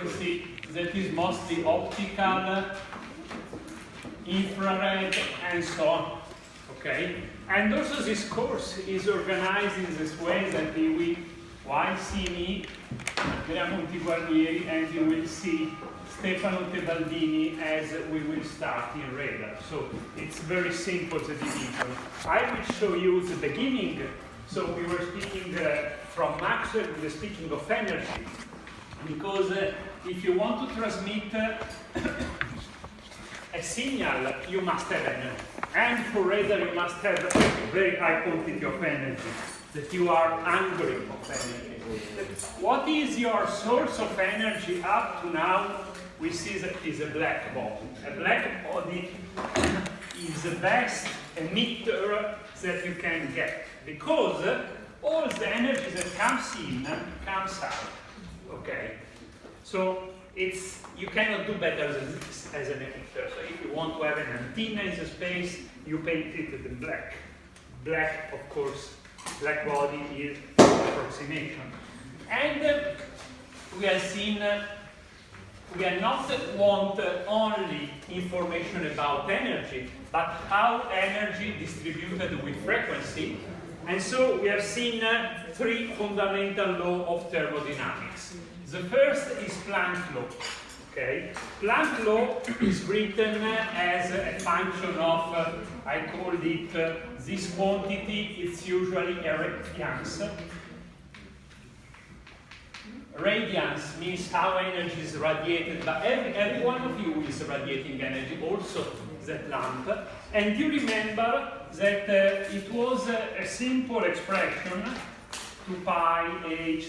frequency that is mostly optical, infrared, and so on. Okay? And also this course is organized in this way that we while see me, Andrea Montiguarnieri, and you will see Stefano Tebaldini as we will start in radar. So it's very simple, the division. I will show you the beginning. So we were speaking from Maxwell, we were speaking of energy. Because if you want to transmit a signal, you must have energy. And for radar, you must have a very high quantity of energy, that you are hungry of energy. What is your source of energy up to now? We see that is a black body. A black body is the best emitter that you can get, because all the energy that comes in comes out. Okay? So you cannot do better than this as an emitter. So if you want to have an antenna in the space, you paint it in black. Black, of course, black body is approximation. And we have seen, we are not want only information about energy, but how energy distributed with frequency. And so we have seen three fundamental laws of thermodynamics. The first is Planck's law. Okay? Planck's law is written as a function of, I called it this quantity, it's usually a radiance. Radiance means how energy is radiated, but every one of you is radiating energy, also that lamp. And you remember that it was a simple expression, 2 pi h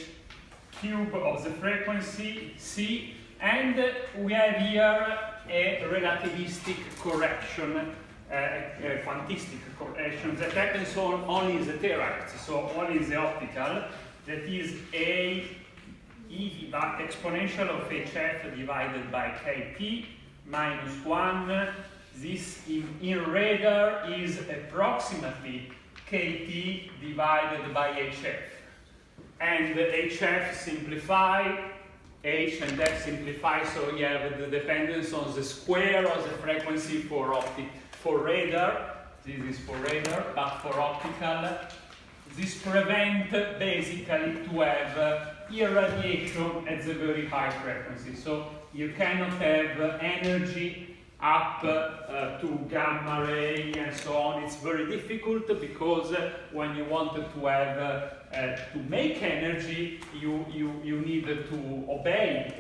cube of the frequency c, and we have here a relativistic correction, a quantistic correction that happens only in the terahertz, so only in the optical, that is a exponential of hf divided by kT minus 1. This in radar is approximately kT divided by hf. And hf simplify, h and f simplify, so you have the dependence on the square of the frequency for radar. This is for radar, but for optical, this prevents basically to have irradiation at the very high frequency. So you cannot have energy up to gamma ray and so on. It's very difficult because when you wanted to have to make energy, you need to obey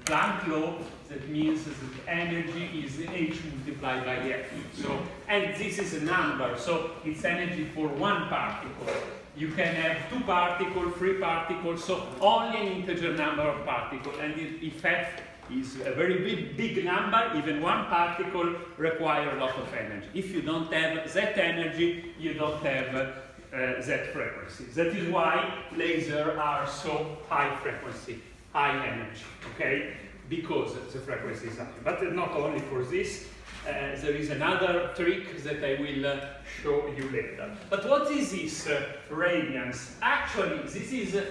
Planck's law. That means that energy is h multiplied by f. So, and this is a number, so it's energy for one particle. You can have 2 particles, 3 particles, so only an integer number of particles. And if f is a very big number, even one particle requires a lot of energy. If you don't have that energy, you don't have that frequency. That is why lasers are so high frequency, high energy, okay? Because the frequency is high. But not only for this, there is another trick that I will show you later. But what is this radiance? Actually, this is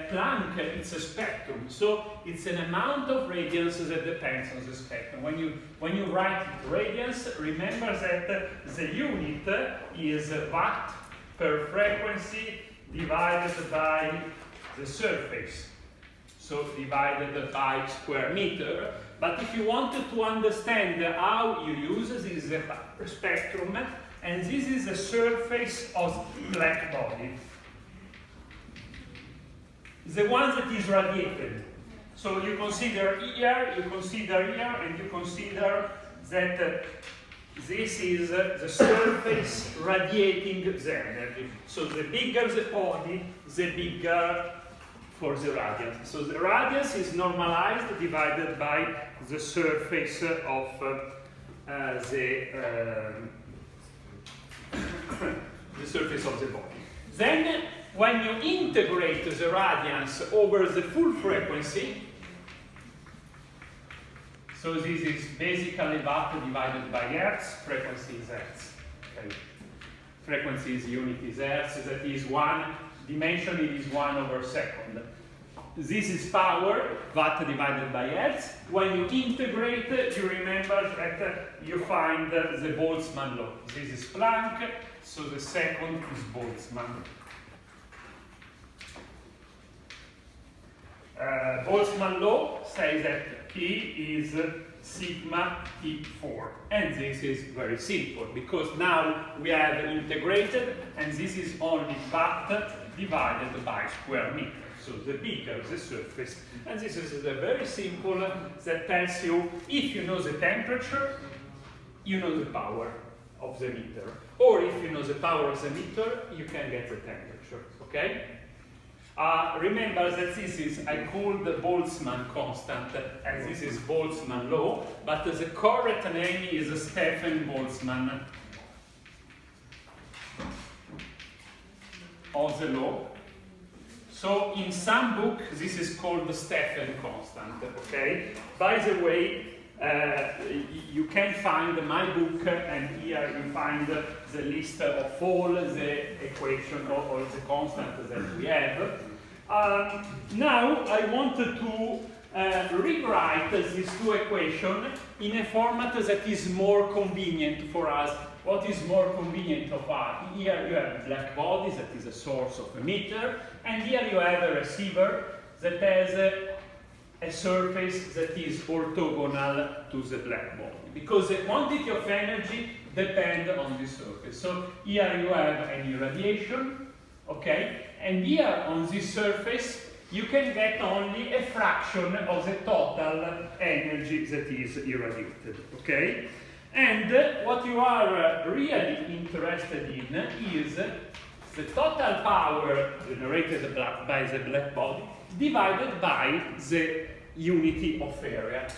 Planck, it's a spectrum. So it's an amount of radiance that depends on the spectrum. When you write radiance, remember that the unit is watt per frequency divided by the surface. So divided by square meter. But if you wanted to understand how you use this is a spectrum, and this is the surface of black body. The one that is radiated. So you consider here, and you consider that this is the surface radiating the energy. So the bigger the body, the bigger for the radiance. So the radiance is normalized divided by the surface of the surface of the body. Then, when you integrate the radiance over the full frequency, so this is basically watt divided by hertz, frequency is hertz. Okay. Frequency is unit is hertz, that is 1, dimension it is 1/2. this is power, watt divided by hertz. When you integrate, you remember that you find the Boltzmann law. This is Planck, so the second is Boltzmann. Boltzmann law says that P is sigma T4. And this is very simple, because now we have integrated, and this is only watt divided by square meter. So the bigger the surface. And this is very simple, that tells you, if you know the temperature, you know the power of the meter. Or if you know the power of the meter, you can get the temperature, okay? Remember that this is, I call the Boltzmann constant, and this is Boltzmann law, but the correct name is Stefan Boltzmann of the law. So in some book, this is called the Stefan constant, okay? By the way, you can find my book, and here you find the list of all the equations, all the constants that we have. Now I wanted to rewrite these two equations in a format that is more convenient for us. What is more convenient of us? Here you have a black body that is a source of emitter, and here you have a receiver that has a surface that is orthogonal to the black body, because the quantity of energy depends on this surface. So here you have an irradiation, okay? And here on this surface, you can get only a fraction of the total energy that is irradiated, okay? And what you are really interested in is the total power generated by the black body divided by the unity of area.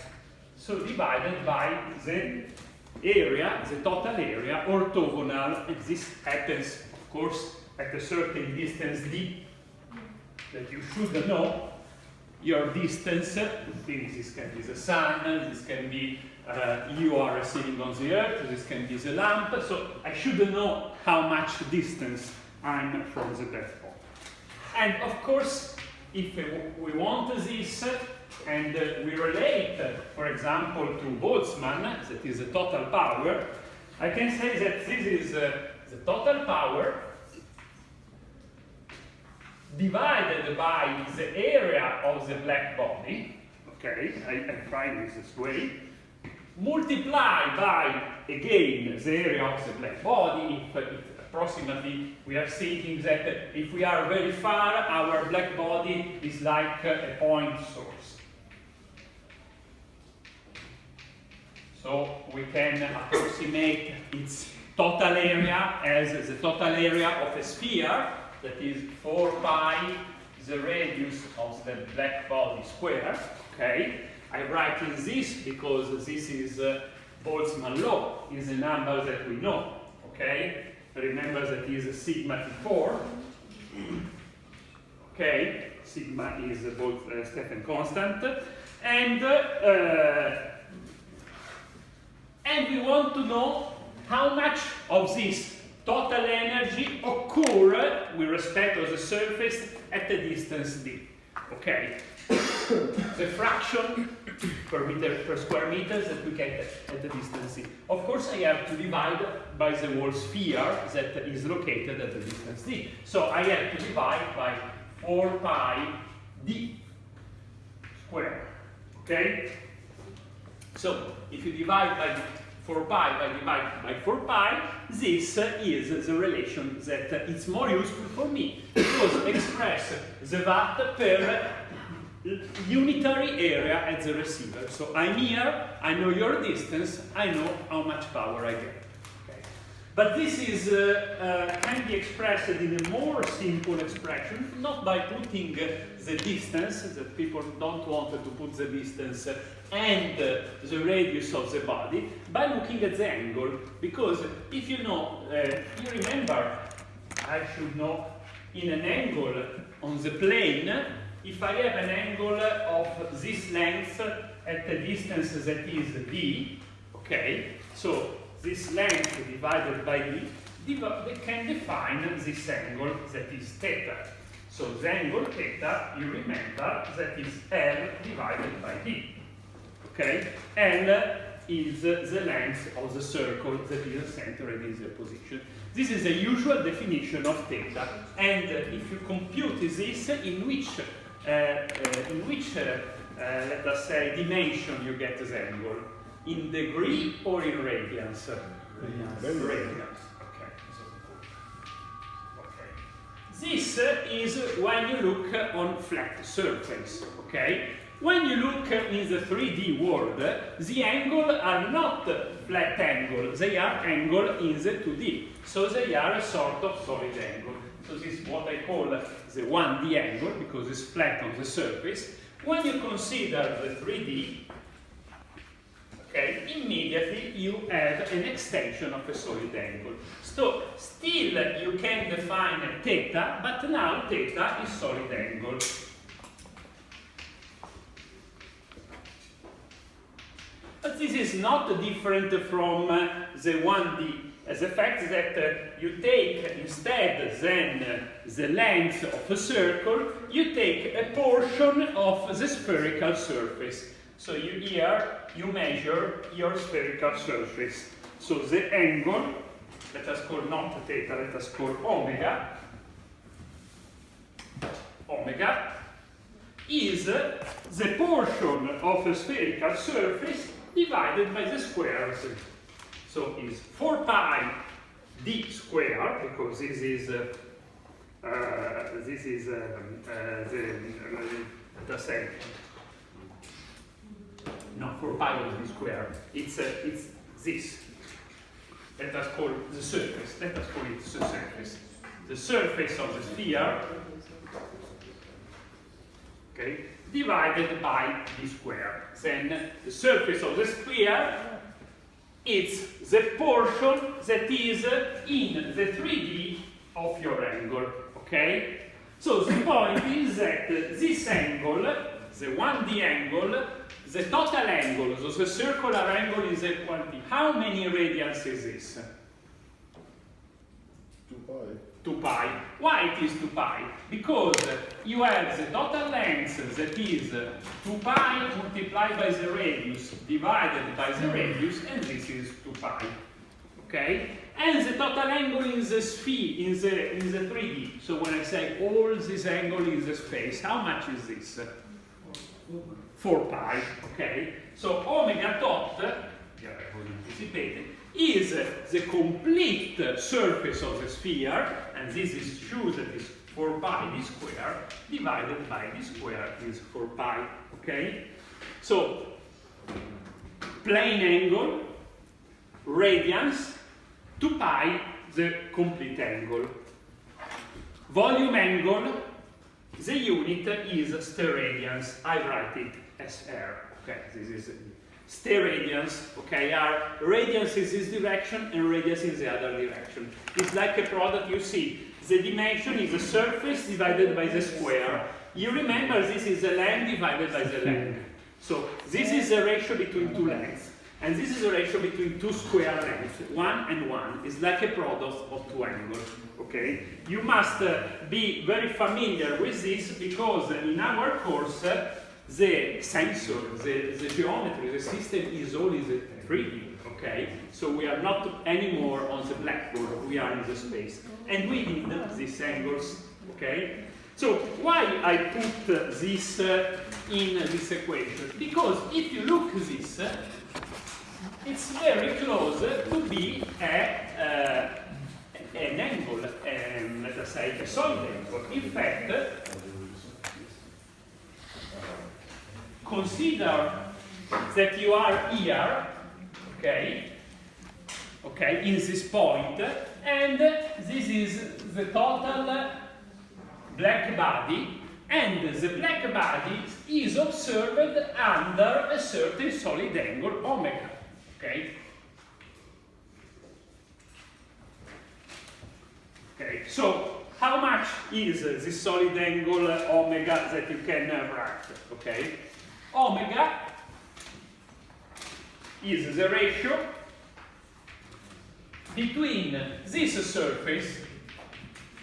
So divided by the area, the total area, orthogonal, and this happens, of course, at a certain distance d that you should know. Your distance, this can be the sun, this can be you are receiving on the earth, this can be the lamp, so I should know how much distance I'm from the black body. And of course, if we want this, and we relate, for example, to Boltzmann, that is the total power, I can say that this is the total power divided by the area of the black body, okay, I try this way, multiply by, again, the area of the black body. If approximately, we are thinking that if we are very far, our black body is like a point source. So we can approximate its total area as the total area of a sphere, that is 4 pi the radius of the black body square, okay? I write in this because this is Boltzmann law, is a number that we know, okay? Remember that is sigma T4, okay? Sigma is the Stefan constant, and we want to know how much of this total energy occur with respect to the surface at the distance d. Okay, the fraction per square meter that we get at the distance d. Of course, I have to divide by the whole sphere that is located at the distance d. So I have to divide by 4 pi d squared. Okay. So if you divide by 4 pi by divide by 4 pi, this is the relation that it's more useful for me, because express the watt per unitary area at the receiver. So I'm here, I know your distance, I know how much power I get. Okay. But this is can be expressed in a more simple expression, not by putting the distance, that people don't want to put the distance and the radius of the body, by looking at the angle. Because if you know, you remember, I should know, in an angle on the plane, if I have an angle of this length at a distance that is d, okay, so this length divided by d, they can define this angle that is theta. So the angle theta, you remember, that is L divided by D. Okay? L is the length of the circle that is centered in the position. This is the usual definition of theta. And if you compute this, in which let us say, dimension you get the angle? In degree or in radians? Radians. This is when you look on flat surface, okay? When you look in the 3D world, the angles are not flat angle, they are angle in the 2D. So they are a sort of solid angle. So this is what I call the 1D angle, because it's flat on the surface. When you consider the 3D, okay, immediately you have an extension of a solid angle. So still you can define theta, but now theta is solid angle. But this is not different from the 1D, as the fact that you take instead than the length of a circle, you take a portion of the spherical surface. So here you measure your spherical surface. So the angle, let us call not theta, let us call omega. Omega is the portion of a spherical surface divided by the square. So is 4 pi d square, because this is the let us say, no, 4 pi of d square. It's this. Let us call the surface. Let us call it the surface. The surface of the sphere, okay, divided by d square. Then the surface of the sphere, it's the portion that is in the 3D of your angle. Okay? So the point is that this angle, the 1D angle, the total angle, so the circular angle is equal to how many radians is this? 2 pi. 2 pi. Why it is 2 pi? Because you have the total length that is 2 pi multiplied by the radius divided by the radius, and this is 2 pi. Okay? And the total angle in the sphere, in the 3D. So when I say all this angle in the space, how much is this? 4 pi. Okay? So omega dot, here I was anticipating, is the complete surface of the sphere, and this is true, that is 4 pi d square, divided by d square is 4 pi, okay? So, plane angle, radians, 2 pi, the complete angle. Volume angle, the unit is steradians. I write it as R, okay? This is steradians, okay, are radians in this direction and radius in the other direction. It's like a product, you see. The dimension is the surface divided by the square. You remember this is the length divided by the length. So this is the ratio between two lengths. And this is the ratio between two square lengths. 1 and 1 is like a product of two angles. Okay? You must be very familiar with this, because in our course, the sensor, the geometry, the system is always 3D, okay? So we are not anymore on the blackboard, we are in the space. And we need these angles, okay? So why I put this in this equation? Because if you look at this, it's very close to be an angle, let us say a solid angle. In fact, consider that you are here, okay, in this point, and this is the total black body, and the black body is observed under a certain solid angle, omega, okay? Okay, so how much is this solid angle omega that you can write, okay? Omega is the ratio between this surface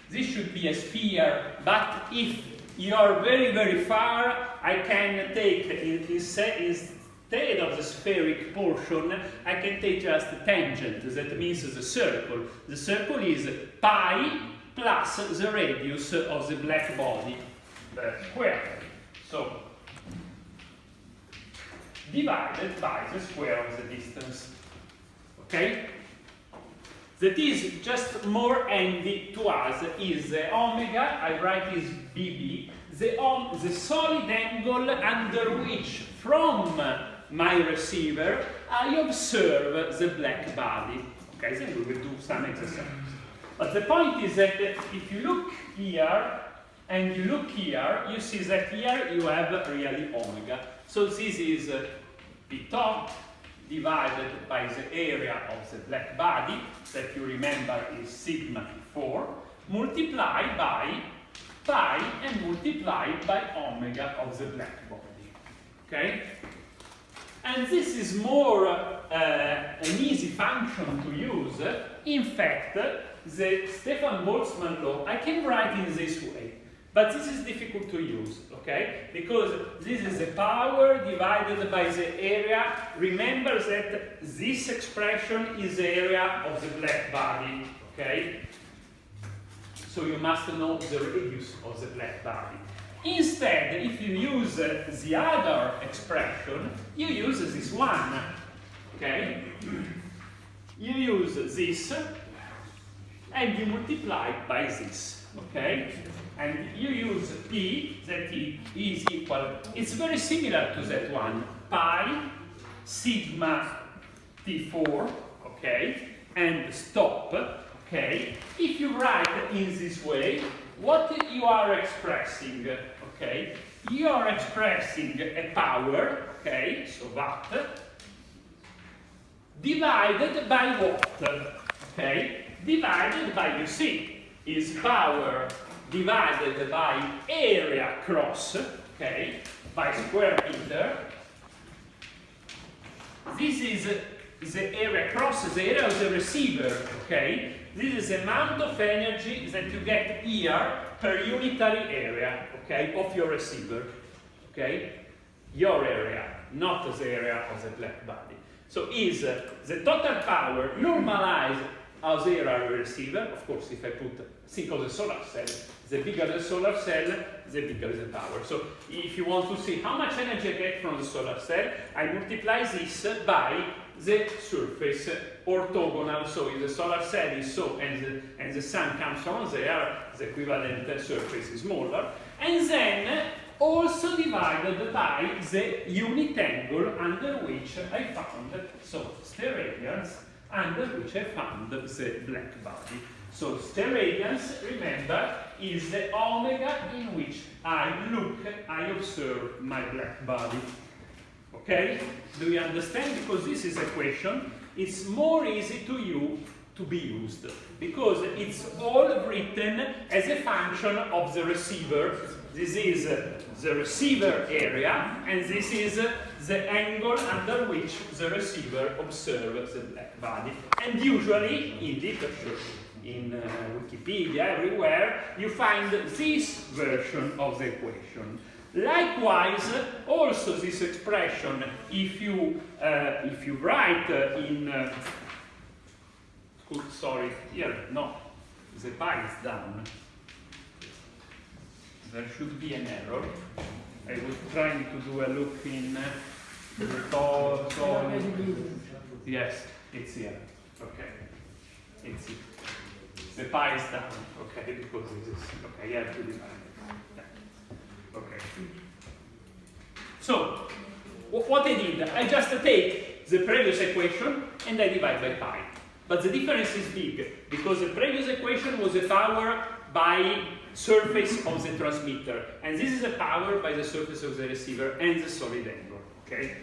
this should be a sphere, but if you are very, very far, I can take, instead of the spheric portion, I can take just a tangent, that means the circle. The circle is pi plus the radius of the black body, the square. So, divided by the square of the distance. Okay? That is just more handy to us is the omega, I write is BB, the solid angle under which from my receiver I observe the black body. Okay, then we will do some exercises. But the point is that if you look here and you look here, you see that here you have really omega. So this is the top divided by the area of the black body, that you remember is sigma 4, multiplied by pi and multiplied by omega of the black body. Okay? And this is more an easy function to use. In fact, the Stefan Boltzmann law, I can write in this way. But this is difficult to use, okay? Because this is the power divided by the area. Remember that this expression is the area of the black body, okay? So you must know the radius of the black body. Instead, if you use the other expression, you use this one, okay? You use this, and you multiply by this, okay? And you use P, that is equal, it's very similar to that one, pi sigma T4, okay, and stop, okay. If you write in this way, what you are expressing, okay, you are expressing a power, okay, so watt, divided by what, okay, divided by, you see, is power divided by area cross, okay, by square meter. This is the area cross, the area of the receiver, okay. This is the amount of energy that you get here per unitary area, okay, of your receiver, okay. Your area, not the area of the black body. So is the total power normalized as the area of the receiver. Of course, if I think of the solar cell, the bigger the solar cell, the bigger the power. So if you want to see how much energy I get from the solar cell, I multiply this by the surface orthogonal. So if the solar cell is so and the sun comes from there, the equivalent surface is smaller. And then also divided by the unit angle under which I found, so steradians, under which I found the black body. So steradians, remember, is the omega in which I observe my black body. Okay? Do you understand? Because this is a question, it's more easy to you to be used. Because it's all written as a function of the receiver. This is the receiver area, and this is the angle under which the receiver observes the black body. And usually, in literature, in Wikipedia, everywhere, you find this version of the equation. Likewise, also this expression, if you write in, sorry, here, no, the pi is down. There should be an error. I was trying to do a look in the top. Yes, it's here. Okay, it's it. The pi is down. Okay, because this is okay. You have to divide it. Okay. So, what I did, I just take the previous equation and I divide by pi. But the difference is big, because the previous equation was a power by surface of the transmitter, and this is a power by the surface of the receiver and the solid angle, okay?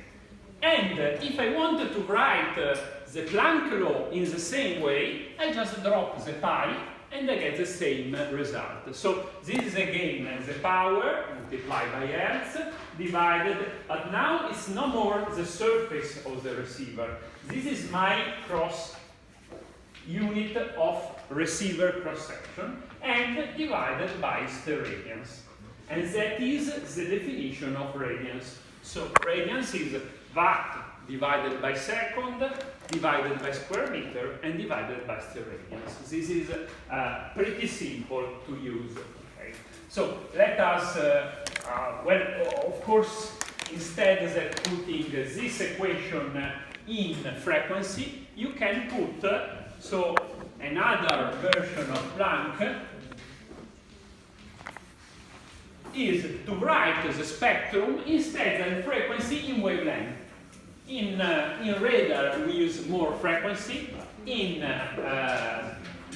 And if I wanted to write the Planck law in the same way, I just drop the pi and I get the same result. So this is again the power multiplied by Hertz divided, but now it's no more the surface of the receiver. This is my cross unit of receiver cross-section, and divided by steradians. And that is the definition of radians. So radians is watt divided by second, divided by square meter, and divided by steradians. This is pretty simple to use. Okay? So let us, well, of course, instead of putting this equation in frequency, you can put so another version of Planck is to write the spectrum instead of frequency in wavelength. In radar we use more frequency, in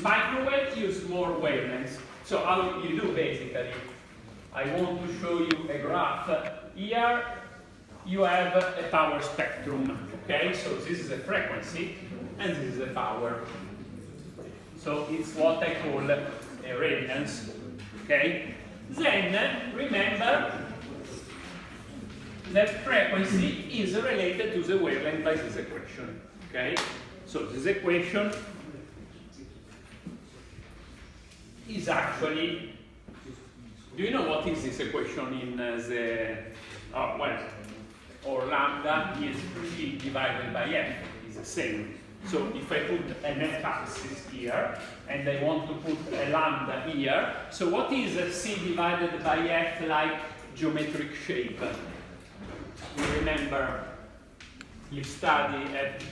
microwave use more wavelengths. So how you do basically? I want to show you a graph. Here you have a power spectrum, okay? So this is a frequency and this is a power. So it's what I call a radiance, okay? Then remember that frequency is related to the wavelength by this equation, okay? So this equation is actually, do you know what is this equation in the, oh, well, or lambda is C divided by F, is the same. So if I put an x-axis here, and I want to put a lambda here, so what is C divided by F like geometric shape? You remember, you study at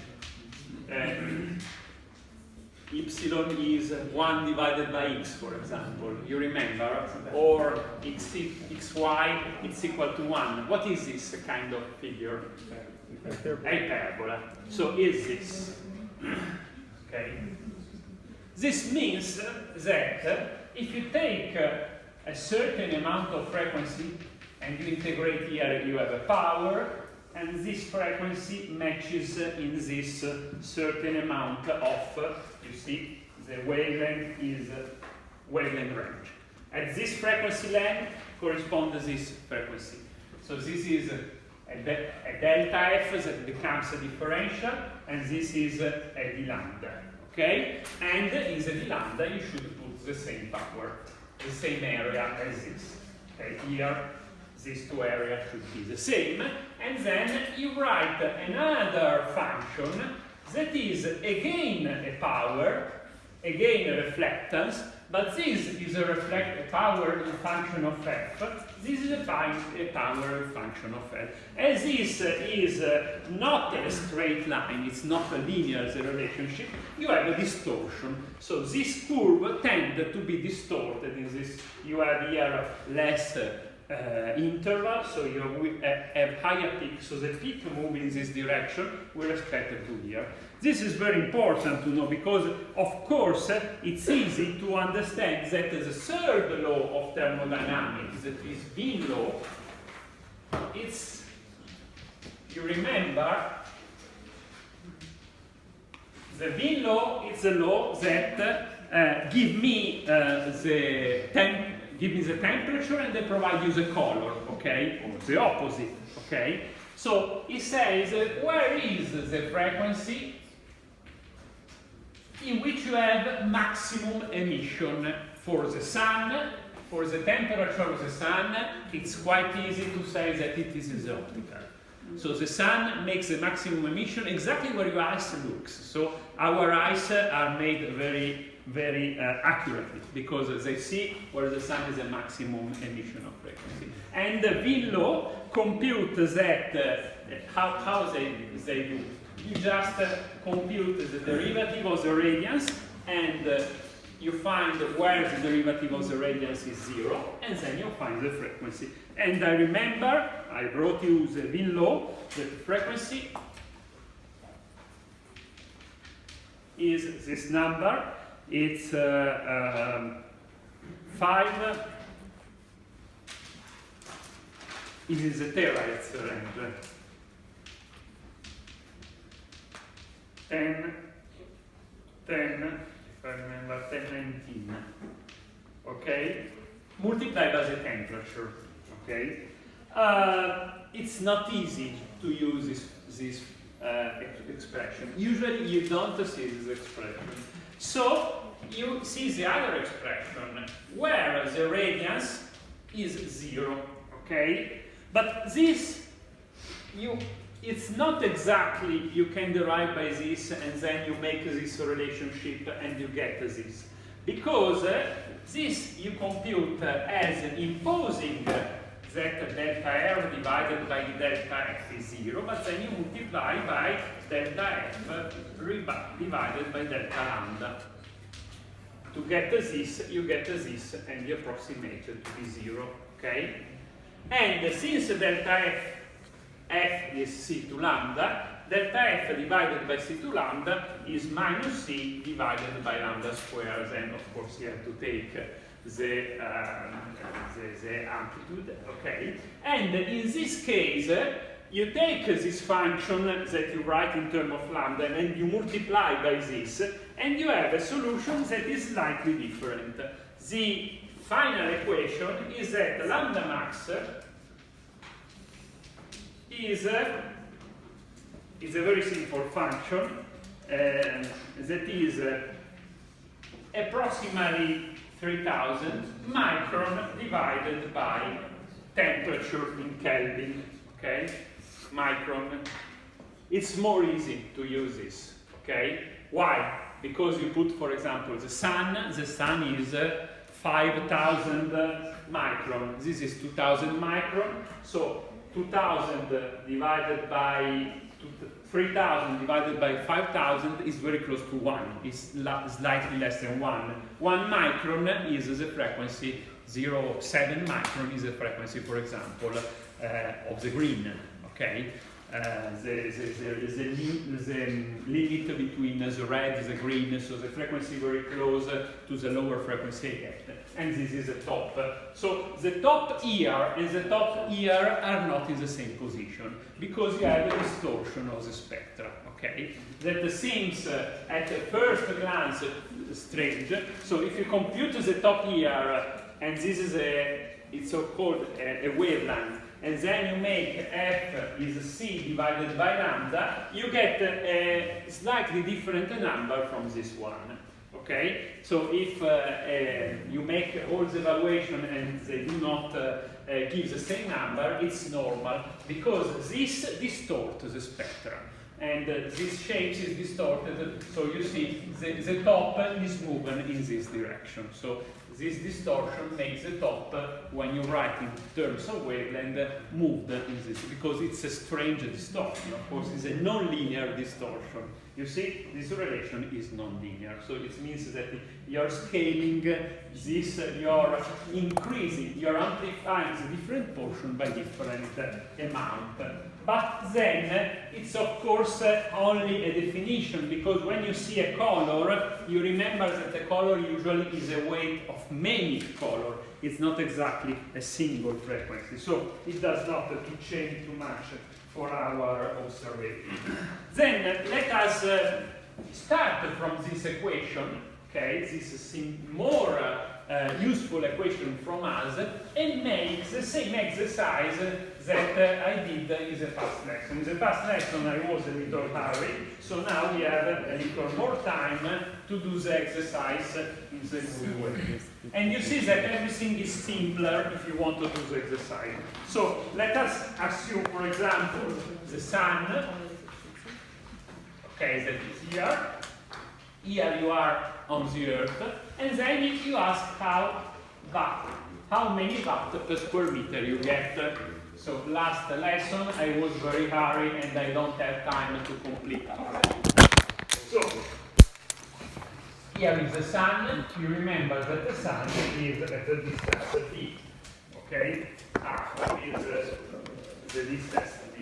epsilon is 1 divided by x, for example. You remember? Or xy, it's equal to 1. What is this kind of figure? Hyperbola. So is this. Okay. This means that if you take a certain amount of frequency and you integrate here, you have a power, and this frequency matches in this certain amount of, you see, the wavelength is wavelength range. At this frequency length corresponds to this frequency. So this is a delta F that becomes a differential, and this is a d lambda. Okay? And in the d lambda you should put the same power, the same area as this. Okay? Here, these two areas should be the same, and then you write another function that is again a power, again a reflectance, but this is a power in function of f, this is a power in function of f. As this is not a straight line, it's not a linear the relationship, you have a distortion. So this curve tends to be distorted in this, you have here less interval, so you have higher peak, so the peak moves in this direction with respect to here. This is very important to know because, of course, it's easy to understand that the third law of thermodynamics, that is Wien law, it's, you remember, the Wien law is a law that give me the temperature and they provide you the color, okay? Or the opposite, okay? So it says, where is the frequency in which you have maximum emission for the sun, for the temperature of the sun? It's quite easy to say that it is the optical. So the sun makes the maximum emission exactly where your eyes looks. So our eyes are made very accurately because they see where the sun is the maximum emission of frequency. And the Wien law computes that, how they do. You just compute the derivative of the radiance and you find where the derivative of the radiance is 0 and then you find the frequency. And I remember, I brought you the Wien law, that the frequency is this number. It's 5, it is a terahertz range. 10, if I remember, 1019, okay? Multiplied by the temperature, okay? It's not easy to use this expression. Usually you don't see this expression. So you see the other expression where the radiance is 0, okay? But this, it's not exactly you can derive by this and then you make this relationship and you get this. Because this you compute as imposing that delta R divided by delta F is 0, but then you multiply by delta F divided by delta lambda. To get this, you get this, and you approximate it to be 0, okay? And since delta F is C2 lambda, delta F divided by C2 lambda is minus C divided by lambda squared, and of course you have to take the amplitude, okay? And in this case, you take this function that you write in terms of lambda and you multiply by this, and you have a solution that is slightly different. The final equation is that lambda max is a very simple function that is approximately 3000 micron divided by temperature in Kelvin, okay? Micron. It's more easy to use this, okay? Why? Because you put, for example, the sun is 5000 micron. This is 2000 micron, so 2000 divided by 3000 divided by 5000 is very close to 1. It's slightly less than 1. 1 micron is the frequency, 0.7 micron is the frequency, for example, of the green, okay? The limit between the red and the green, so the frequency very close to the lower frequency I get. And this is the top. So the top here and the top here are not in the same position because you have a distortion of the spectra, okay? That seems at first glance strange. So if you compute the top here, and this is it's so-called a wavelength, and then you make F is C divided by lambda, you get a slightly different number from this one. Okay? So if you make all the evaluation and they do not give the same number, it's normal because this distorts the spectrum. And this shape is distorted, so you see the top is moving in this direction. So this distortion makes the top, when you write in terms of wavelength, moved in this, because it's a strange distortion. Of course, it's a non-linear distortion. You see, this relation is non-linear, so it means that you're scaling this, you're increasing, you're amplifying the different portion by different amount. But then, it's of course only a definition, because when you see a color, you remember that a color usually is a weight of many colors. It's not exactly a single frequency, so it does not change too much for our observation. Then let us start from this equation, okay, this more useful equation from us, and make the same exercise that I did in the past lesson. In the past lesson I was a little hurried, so now we have a little more time to do the exercise in the good way. And you see that everything is simpler if you want to do the exercise. So let us assume, for example, the sun, okay, that is here. Here you are on the earth, and then if you ask how many watt per square meter you get. So last lesson I was very hurried and I don't have time to complete. So here is the sun. You remember that the sun is at the distance d. Okay? R is the distance d.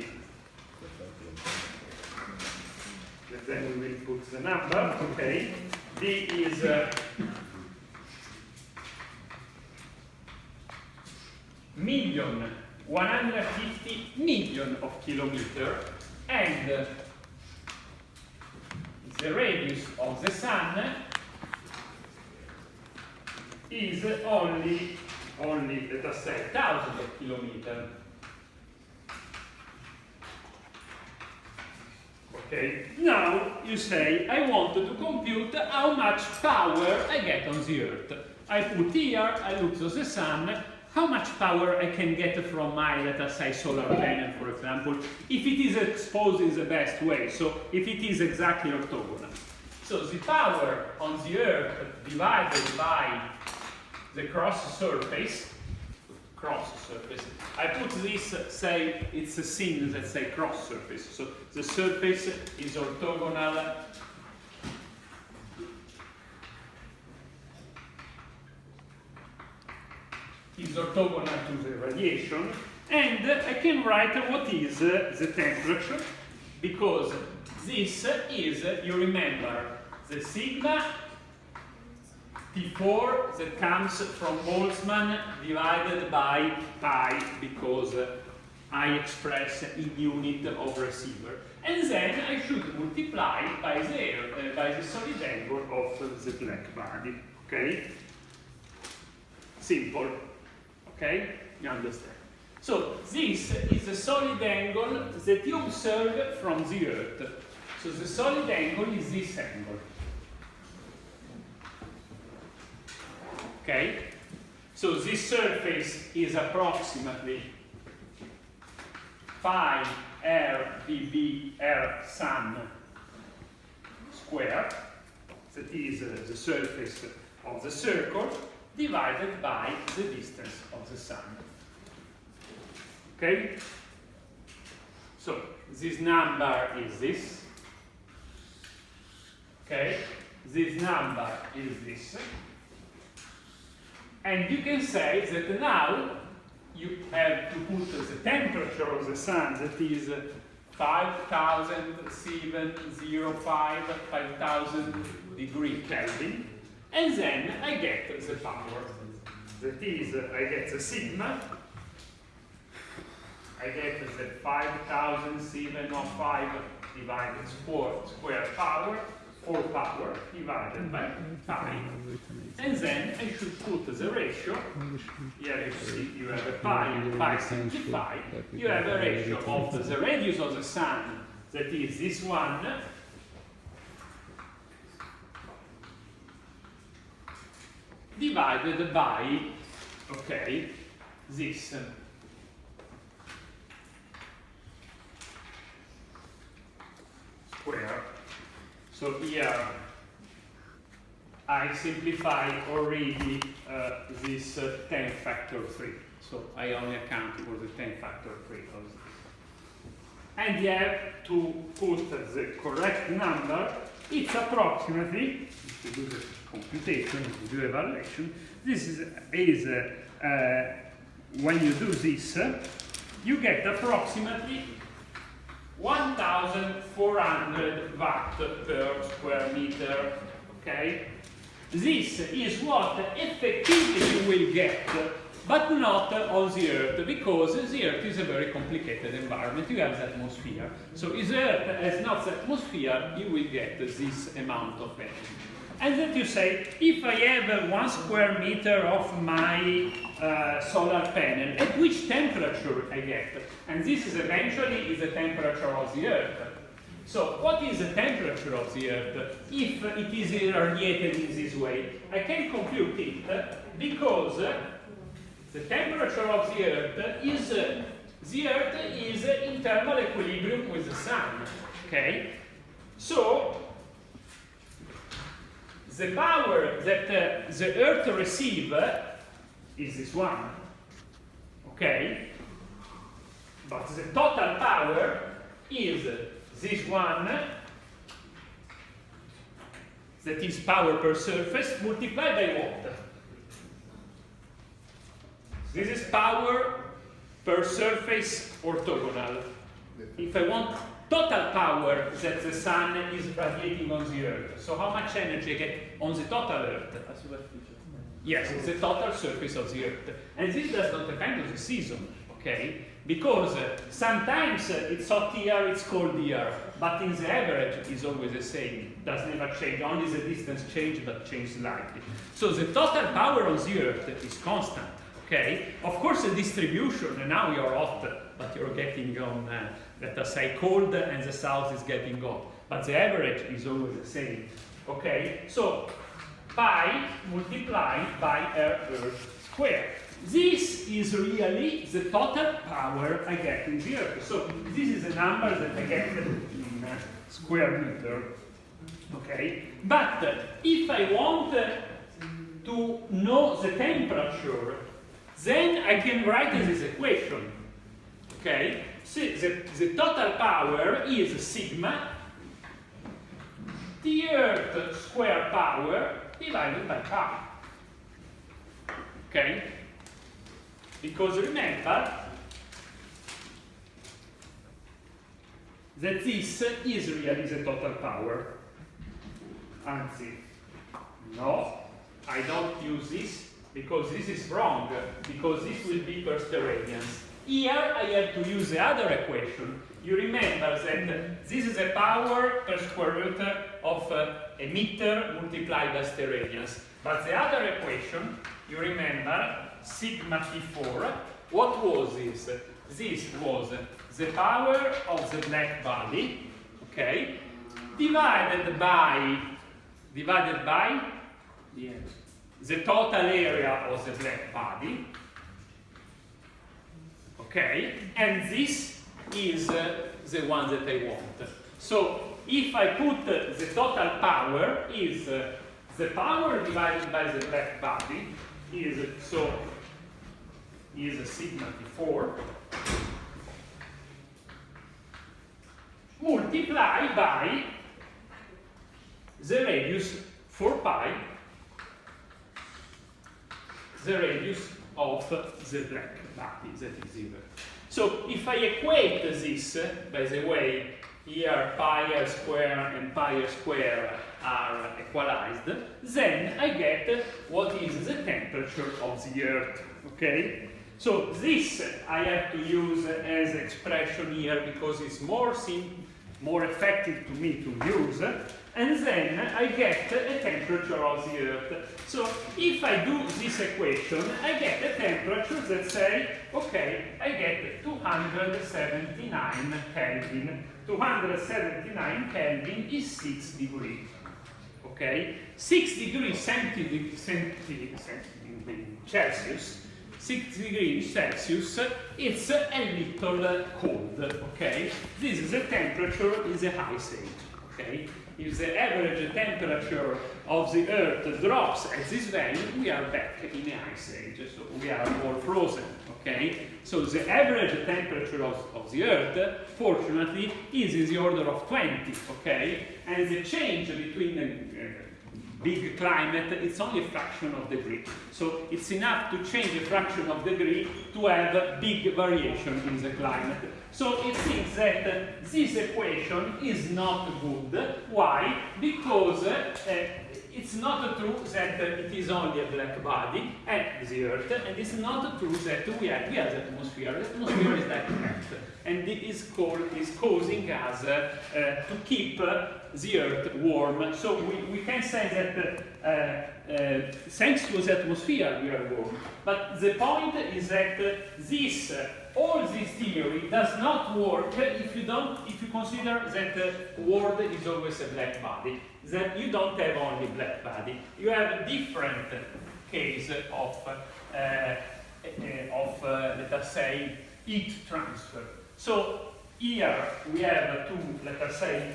Then we will put the number. Okay? D is million. 150 million of kilometers, and the radius of the sun is only let us say 1000 of kilometers. Okay, now you say, I want to compute how much power I get on the Earth. I put here, I look to the sun, how much power I can get from my, let us say, solar panel, for example, if it is exposed in the best way, so if it is exactly orthogonal. So the power on the Earth divided by the cross surface, I put this, say, it's a sin, let's say, cross surface. So the surface is orthogonal to the radiation, and I can write what is the temperature, because this is, you remember, the sigma T4 that comes from Boltzmann divided by pi, because I express in unit of receiver. And then I should multiply by the solid angle of the black body. Okay? Simple. Okay? You understand? So this is the solid angle that you observe from the Earth. So the solid angle is this angle. Okay? So this surface is approximately phi r dB r sun square. That is the surface of the circle divided by the distance of the sun. Okay? So this number is this. Okay? This number is this. And you can say that now you have to put the temperature of the sun, that is 5,705 degree Kelvin, and then I get the power. That is, I get the sigma, I get the 5,705 divided 4 square power, 4 power divided by pi. And then I should put the ratio. Here you see you have a pi and pi simplified. You have a ratio of the radius of the sun, that is this one, divided by, okay, this. Square. So here I simplify already this 10 factor 3. So I only account for the 10 factor 3 of this. And you have to put the correct number. It's approximately, if you do the computation, if you do evaluation, this is when you do this, you get approximately 1,400 watt per square meter. Okay? This is what effectively you will get, but not on the Earth, because the Earth is a very complicated environment. You have the atmosphere. So if the Earth has not the atmosphere, you will get this amount of energy. And then you say, if I have 1 square meter of my solar panel, at which temperature I get? And this is eventually the temperature of the Earth. So what is the temperature of the Earth if it is irradiated in this way? I can compute it because the temperature of the Earth is in thermal equilibrium with the sun. Okay? So the power that the Earth receives is this one. Okay? But the total power is this one, that is power per surface, multiplied by what? This is power per surface orthogonal. If I want total power that the sun is radiating on the Earth, so how much energy I get on the total Earth? Yes, it's the total surface of the Earth. And this does not depend on the season, okay? Because sometimes it's hot here, it's cold here, but in the average it's always the same. It does never change, only the distance changes, but changes slightly. So the total power on the Earth is constant, okay? Of course the distribution, and now you're hot, but you're getting on, let us say, cold, and the south is getting hot. But the average is always the same. Okay, so pi multiplied by Earth squared. This is really the total power I get in the Earth. So this is a number that I get in square meter. Okay, but if I want to know the temperature, then I can write this equation. Okay, so the total power is sigma the Earth square power divided by pi. Okay, because remember that this is really the total power. Anzi, no, I don't use this because this is wrong, because this will be per steradians. Here I have to use the other equation. You remember that this is a power per square root of a meter multiplied by steradians. But the other equation, you remember, sigma T4, what was this? This was the power of the black body, okay, divided by the total area of the black body, okay, and this is the one that I want. So if I put the total power is the power divided by the black body is sigma T4 multiplied by the radius 4 pi, the radius of the black body, that is 0. So if I equate this, by the way, here pi r square and pi r square are equalized, then I get what is the temperature of the Earth. Okay? So this I have to use as expression here because it's more effective to me to use, and then I get a temperature of the Earth. So if I do this equation, I get a temperature that say, okay, I get 279 Kelvin. 279 Kelvin is 6 degrees. Okay? 6 degrees Celsius. 6 degrees Celsius, it's a little cold, okay? This is the temperature in the ice age, okay? If the average temperature of the Earth drops at this value, we are back in the ice age, so we are all frozen, okay? So the average temperature of the Earth, fortunately, is in the order of 20, okay? And the change between big climate, it's only a fraction of degree. So it's enough to change a fraction of degree to have a big variation in the climate. So it seems that this equation is not good. Why? Because it's not true that it is only a black body at the Earth, and it's not true that we have the atmosphere. The atmosphere is like that, and it is causing us to keep the Earth warm. So we can say that thanks to the atmosphere we are warm. But the point is that all this theory does not work if you consider that the world is always a black body. That you don't have only black body. You have a different case of let us say, heat transfer. So here we have to, let us say,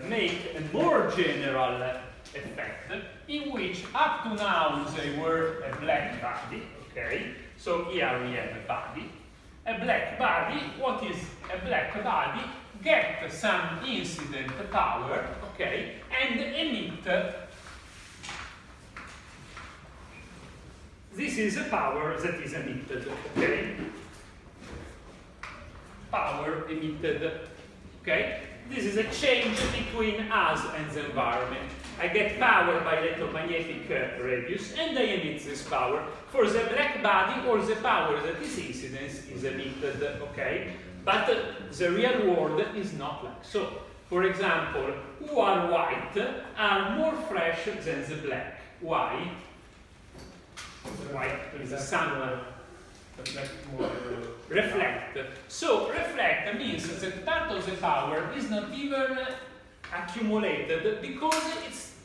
make a more general effect in which up to now they were a black body, okay? So here we have a body. A black body, what is a black body? Get some incident power, okay, and emit. This is a power that is emitted, okay? Power emitted, okay? This is a change between us and the environment. I get power by electromagnetic radius, and I emit this power. For the black body, all the power that is incidence is emitted, okay? But the real world is not like so. For example, who are white are more fresh than the black. Why? White is the sun. Reflect. So reflect means that part of the power is not even accumulated because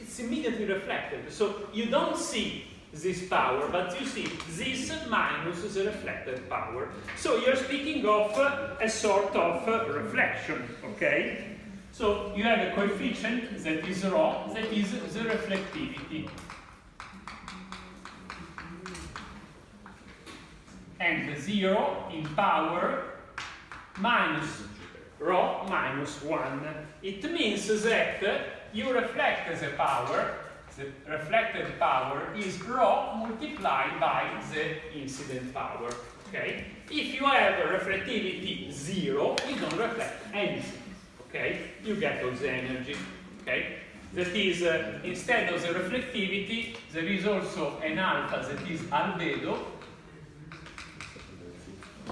it's immediately reflected. So you don't see this power, but you see this minus the reflected power. So you're speaking of a sort of reflection, okay? So you have a coefficient that is rho, that is the reflectivity. And 0 in power minus rho minus 1. It means that you reflect the power, the reflected power is rho multiplied by the incident power. Okay? If you have a reflectivity 0, you don't reflect anything. Okay? You get all the energy. Okay? That is, instead of the reflectivity, there is also an alpha that is albedo.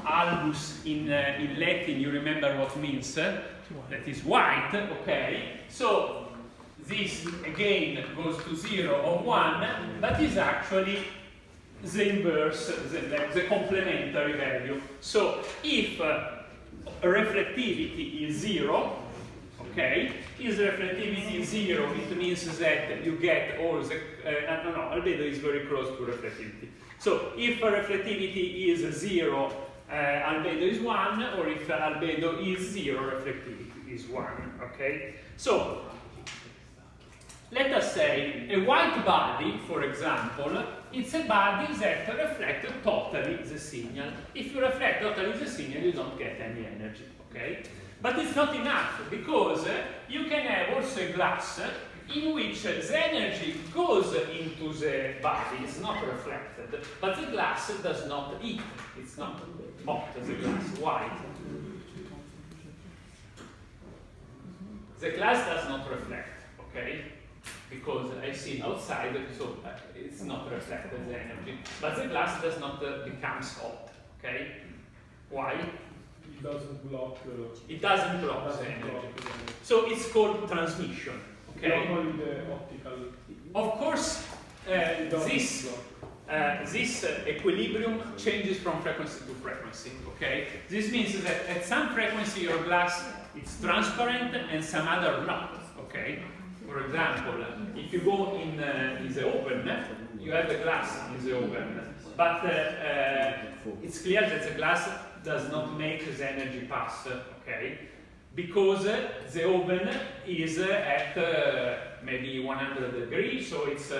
Albus in Latin, you remember what means? That is white, okay? So this again goes to 0 or 1, but is actually the inverse, the complementary value. So if reflectivity is 0, okay, is reflectivity 0, it means that you get all the, albedo is very close to reflectivity. So if reflectivity is 0, albedo is 1, or if albedo is 0, reflectivity is 1, okay? So, let us say a white body, for example, it's a body that reflects totally the signal. If you reflect totally the signal, you don't get any energy, okay? But it's not enough, because you can have also a glass in which the energy goes into the body, it's not reflected, but the glass does not eat, it's not hot, the glass, white. The glass does not reflect, okay? Because I see outside, so it's not reflected, the energy. But the glass does not become hot, okay? Why? It doesn't block the... It doesn't block the energy. So it's called transmission, okay? Normally the optical... Of course, this equilibrium changes from frequency to frequency, okay? This means that at some frequency your glass is transparent and some other not, okay? For example, if you go in the oven, you have the glass in the oven, but it's clear that the glass does not make the energy pass, okay? Because the oven is at maybe 100 degrees, so it's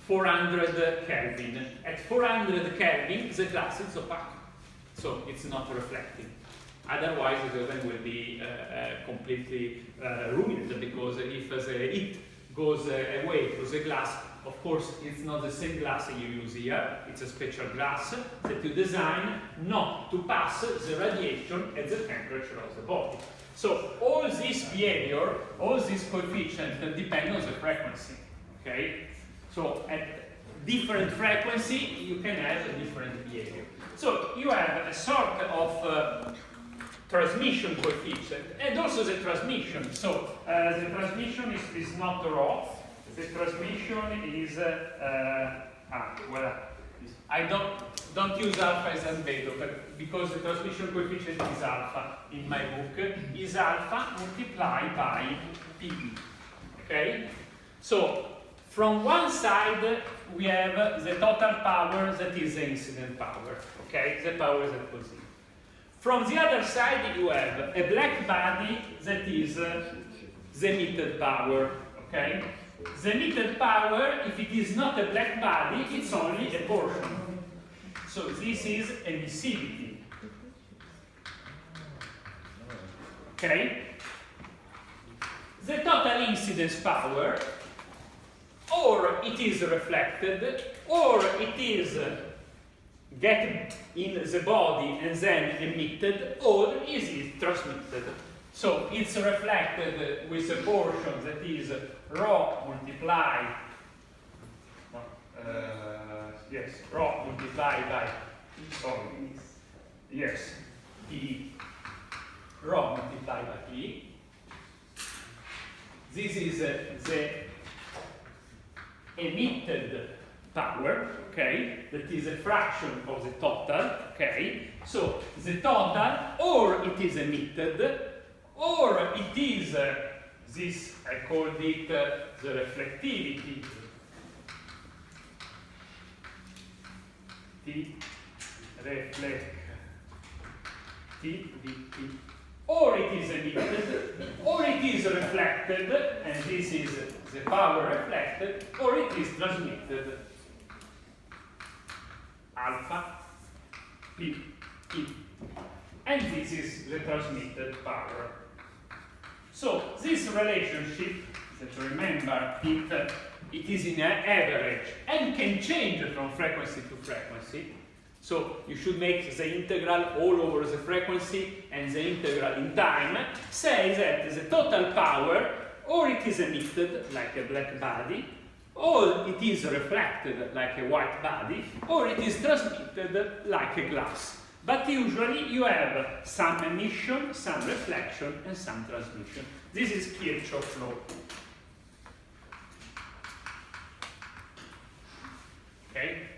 400 Kelvin. At 400 Kelvin, the glass is opaque, so it's not reflecting. Otherwise, the oven will be completely ruined, because if the heat goes away to the glass, of course, it's not the same glass that you use here. It's a special glass that you design not to pass the radiation at the temperature of the body. So all this behavior, all these coefficients depend on the frequency. Okay? So at different frequency, you can have a different behavior. So you have a sort of transmission coefficient, and also the transmission. So the transmission is not rho. The transmission is well, I don't use alpha as albedo, but because the transmission coefficient is alpha in my book, is alpha multiplied by PE. Okay? So from one side we have the total power, that is the incident power. Okay? The power that goes in. From the other side you have a black body, that is the emitted power. Okay? The emitted power, if it is not a black body, it's only a portion. So this is emissivity. Okay? The total incidence power, or it is reflected, or it is get in the body and then emitted, or is it transmitted. So it's reflected with a portion that is rho multiplied, rho multiplied by, P, rho multiplied by P. This is the emitted power, okay, that is a fraction of the total, okay. So the total, or it is emitted, or it is this, I called it the reflectivity, T reflectivity, or it is emitted, or it is reflected, and this is the power reflected, or it is transmitted, alpha P E, and this is the transmitted power. So this relationship, that remember, it is in an average and can change from frequency to frequency. So you should make the integral all over the frequency and the integral in time. Say that the total power, or it is emitted like a black body, or it is reflected like a white body, or it is transmitted like a glass. But usually you have some emission, some reflection, and some transmission. This is Kirchhoff's law. Okay?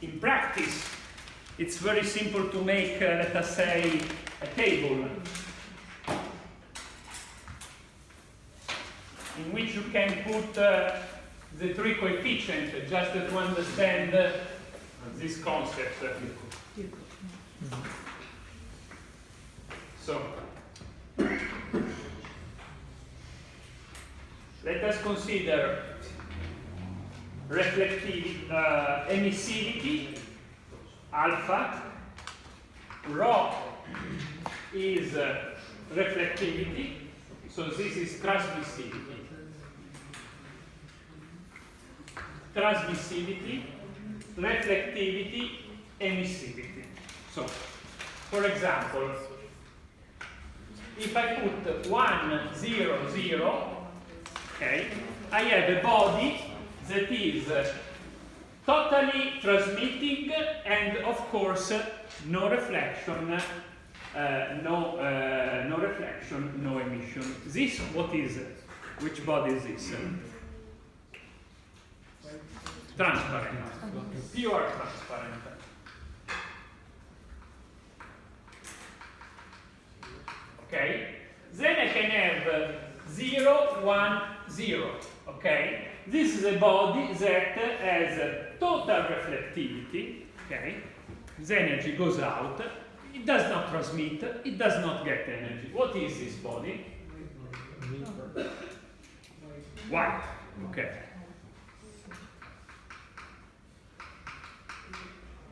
In practice, it's very simple to make, let us say, a table in which you can put the three coefficients just to understand this concept. So, let us consider reflectivity, emissivity, alpha, rho is reflectivity, so this is transmissivity. Transmissivity, reflectivity, emissivity. So, for example, if I put 1, 0, 0, okay, I have a body that is totally transmitting and, of course, no reflection, no reflection, no emission. This, what is it? Which body is this? Transparent, pure transparent. Okay? Then I can have 0, 1, 0. Okay? This is a body that has total reflectivity. Okay? The energy goes out. It does not transmit. It does not get energy. What is this body? White. Okay.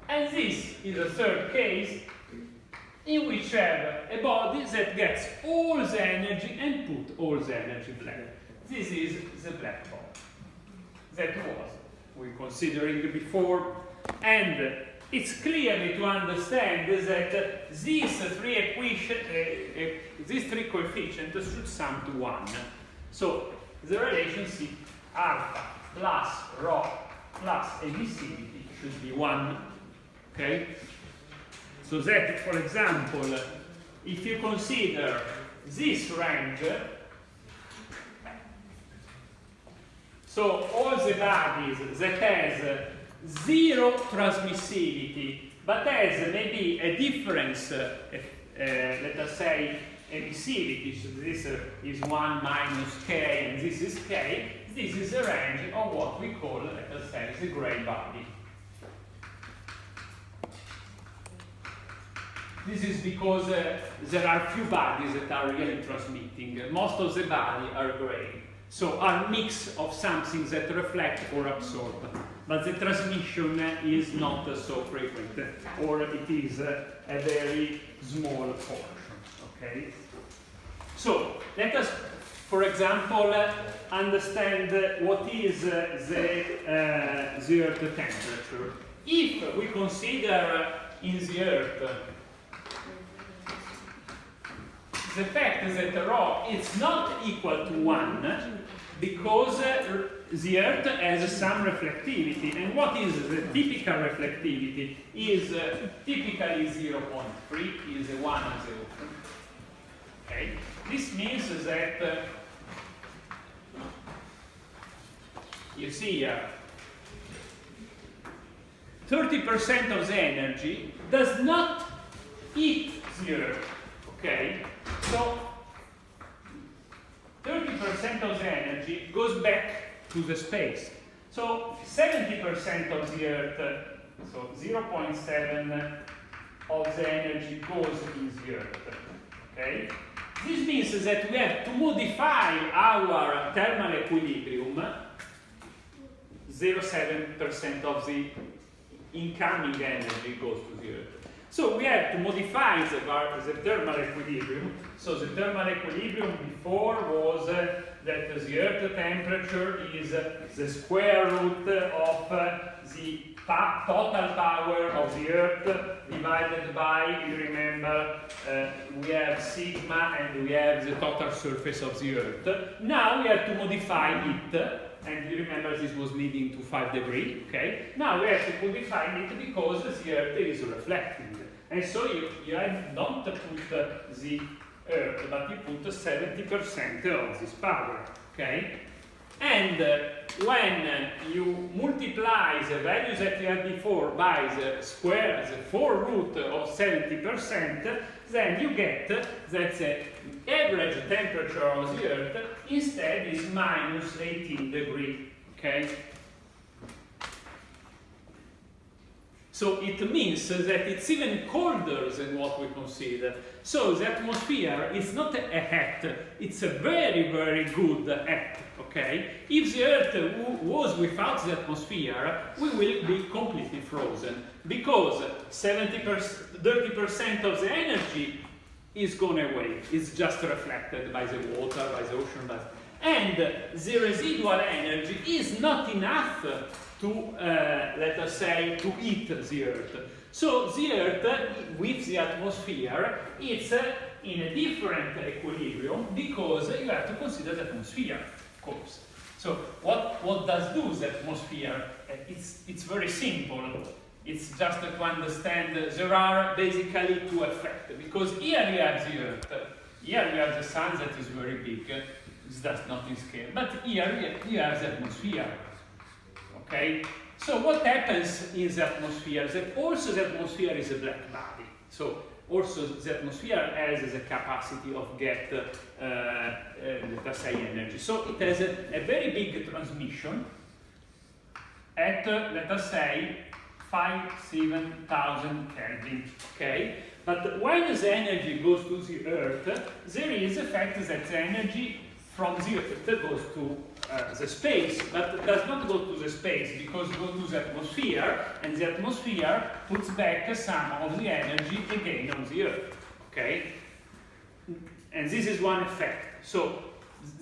And this is a third case in which you have a body that gets all the energy and put all the energy black. This is the black body. That was we considering before, and it's clearly to understand that these three coefficients should sum to 1. So the relationship alpha plus rho plus emissivity should be 1. Okay? So that, for example, if you consider this range, so all the bodies that has 0 transmissivity, but has maybe a difference, let us say, emissivity, so this is 1 minus k and this is k, this is a range of what we call, let us say, the gray body. This is because there are few bodies that are really transmitting. Most of the body are gray. So are mix of something that reflect or absorb. But the transmission is not so frequent, or it is a very small portion. Okay? So let us, for example, understand what is the Earth temperature. If we consider in the Earth the fact that rho is not equal to 1 because the Earth has some reflectivity. And what is the typical reflectivity? Is typically 0.3, is 1 0. Okay? This means that you see here 30% of the energy does not hit the Earth, okay? So 30% of the energy goes back to the space. So 70% of the Earth, so 0.7 of the energy goes in the Earth, okay? This means that we have to modify our thermal equilibrium. 0.7% of the incoming energy goes to the Earth. So we have to modify the thermal equilibrium. So the thermal equilibrium before was that the Earth temperature is the square root of the total power of the Earth divided by, you remember, we have sigma and we have the total surface of the Earth. Now we have to modify it. And you remember this was leading to 5 degrees, okay? Now we have to modify it because the Earth is reflecting. And so you don't put the Earth, but you put 70% of this power, okay? And when you multiply the values that you had before by the square, the 4 root of 70%, then you get that the average temperature of the Earth instead is minus 18 degrees, okay? So it means that it's even colder than what we consider. So the atmosphere is not a hat, it's a very, very good hat, okay? If the Earth was without the atmosphere, we will be completely frozen, because 30% of the energy is gone away. It's just reflected by the water, by the ocean, and the residual energy is not enough to, let us say, to heat the Earth. So the Earth, with the atmosphere, it's in a different equilibrium because you have to consider the atmosphere, of course. So what does do the atmosphere? It's very simple. It's just to understand there are basically 2 effects. Because here you have the Earth, here you have the Sun that is very big. It's just not in scale. But here you have the atmosphere. Okay? So what happens in the atmosphere? That also the atmosphere is a black body. So also the atmosphere has the capacity of get, let us say, energy. So it has a very big transmission at, let us say, 7,000 Kelvin. Okay? But when the energy goes to the Earth, there is the fact that the energy from the Earth goes to the space, but does not go to the space because it goes to the atmosphere, and the atmosphere puts back some of the energy again on the Earth. Okay? And this is one effect. So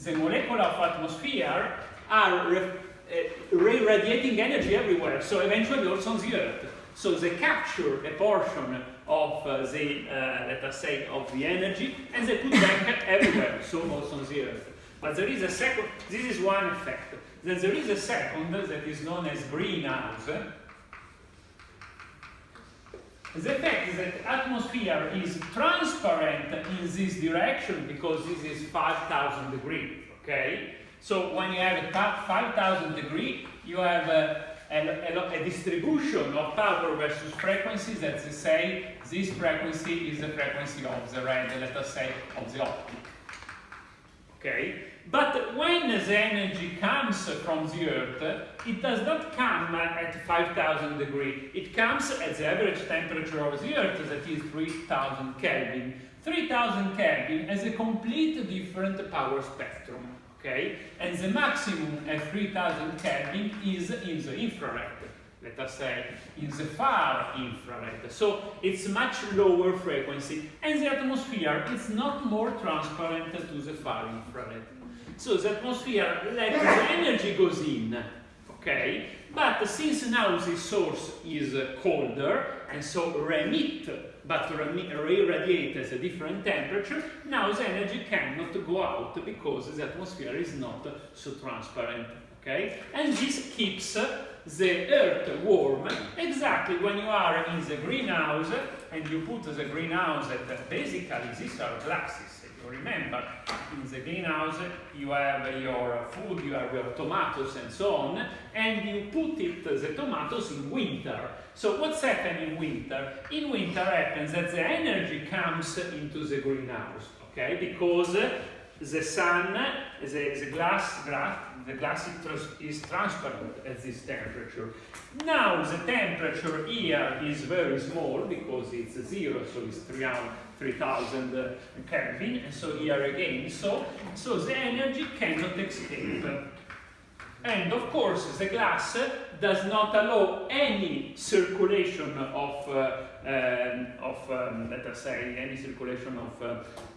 the molecules of atmosphere are radiating energy everywhere, so eventually also on the Earth. So they capture a portion of the, let us say, of the energy, and they put back everywhere, so also on the Earth. But there is a second, this is one effect. Then there is a second that is known as greenhouse. The fact is that atmosphere is transparent in this direction because this is 5,000 degrees, okay? So when you have 5,000 degrees, you have a distribution of power versus frequencies that say this frequency is the frequency of the red, let us say, of the optic. Okay? But when the energy comes from the Earth, it does not come at 5,000 degrees. It comes at the average temperature of the Earth, that is 3,000 Kelvin. 3,000 Kelvin has a complete different power spectrum. Okay? And the maximum at 3,000 Kelvin is in the infrared, let us say, in the far infrared. So it's much lower frequency, and the atmosphere is not more transparent to the far infrared. So the atmosphere lets the energy goes in, okay? But since now the source is colder, and so remit, but re-radiate at a different temperature, now the energy cannot go out because the atmosphere is not so transparent, okay? And this keeps the Earth warm exactly when you are in the greenhouse, and you put the greenhouse at, basically these are glasses, you remember, in the greenhouse you have your food, you have your tomatoes and so on, and you put the tomatoes in winter. So what's happening in winter? In winter happens that the energy comes into the greenhouse, okay? Because the sun, the glass is transparent at this temperature. Now the temperature here is very small because it's 0, so it's 3000 Kelvin, and so here again, so the energy cannot escape. And of course the glass does not allow any circulation of let us say, any circulation of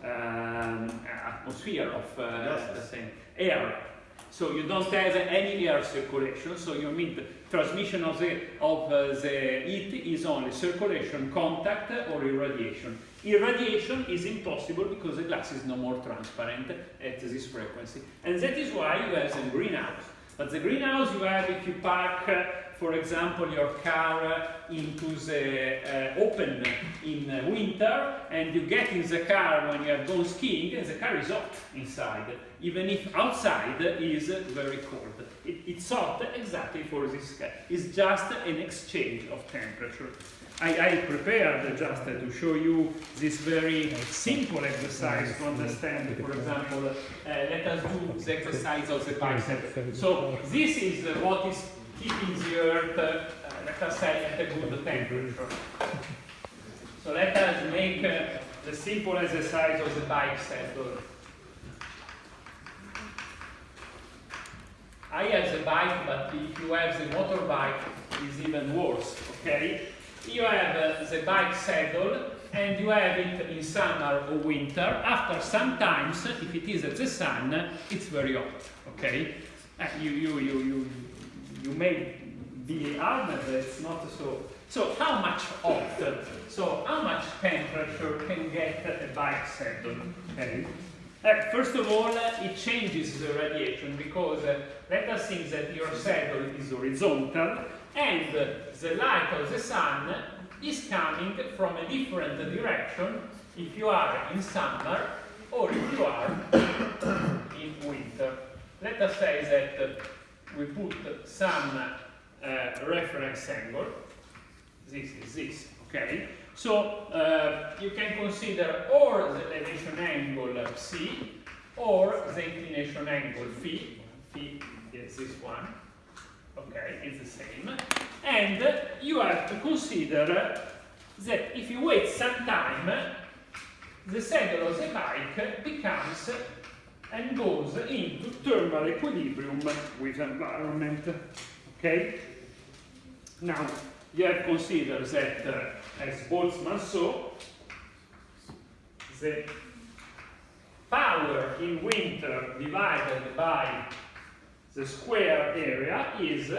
atmosphere, of let's say, air. So you don't have any air circulation, so you mean the transmission of the heat is only circulation, contact, or irradiation. Irradiation is impossible because the glass is no more transparent at this frequency. And that is why you have the greenhouse. But the greenhouse you have if you park, for example, your car into the open in winter, and you get in the car when you have gone skiing, and the car is hot inside, even if outside is very cold. It's hot exactly for this case. It's just an exchange of temperature. I prepared just to show you this very simple exercise to understand. For example, let us do the exercise of the bicep. So this is what is keeping the earth, let us say, at a good temperature. So let us make the simple exercise of the bicep. I have the bike, but if you have the motorbike, it's even worse, okay? You have the bike saddle, and you have it in summer or winter. After some times, if it is at the sun, it's very hot, okay? You may be armed, but it's not so. So how much hot? So how much temperature can get a bike saddle? Okay. First of all, it changes the radiation because let us think that your saddle is horizontal and the light of the sun is coming from a different direction if you are in summer or if you are in winter. Let us say that we put some reference angle. This is this, okay? So you can consider or the elevation angle C or the inclination angle phi. Phi is this one. Okay, it's the same. And you have to consider that if you wait some time, the saddle of the bike becomes and goes into thermal equilibrium with environment. Okay? Now, you have to consider that, as Boltzmann saw, the power in winter divided by the square area is,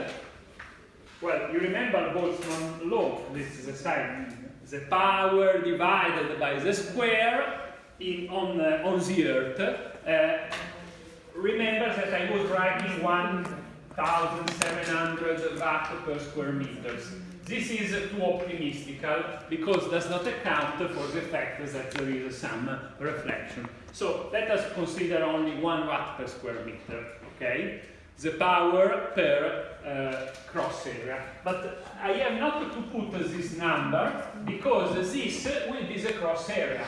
well, you remember Boltzmann law, this is the sign, the power divided by the square on the Earth. Remember that I was writing 1,700 watt per square meters. This is too optimistical because it does not account for the fact that there is some reflection. So let us consider only 1 watt per square meter, okay? The power per cross area. But I have not to put this number because this will be the cross area.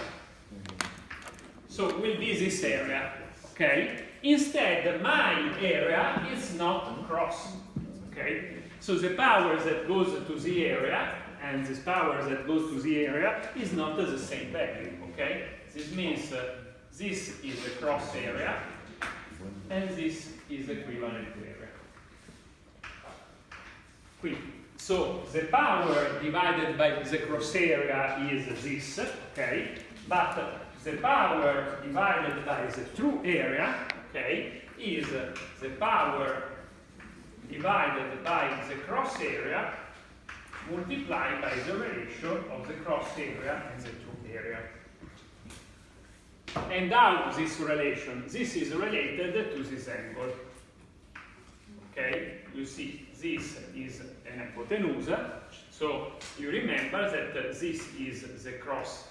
So it will be this area, okay? Instead, my area is not cross, okay? So the power that goes to the area and this power that goes to the area is not the same value, okay? This means this is the cross area and this is the equivalent area. Quindi, so the power divided by the cross area is this, okay? But the power divided by the true area, okay, is the power divided by the cross area multiplied by the ratio of the cross area and the true area. And how this relation? This is related to this angle. Okay, you see, this is an hypotenuse. So you remember that this is the cross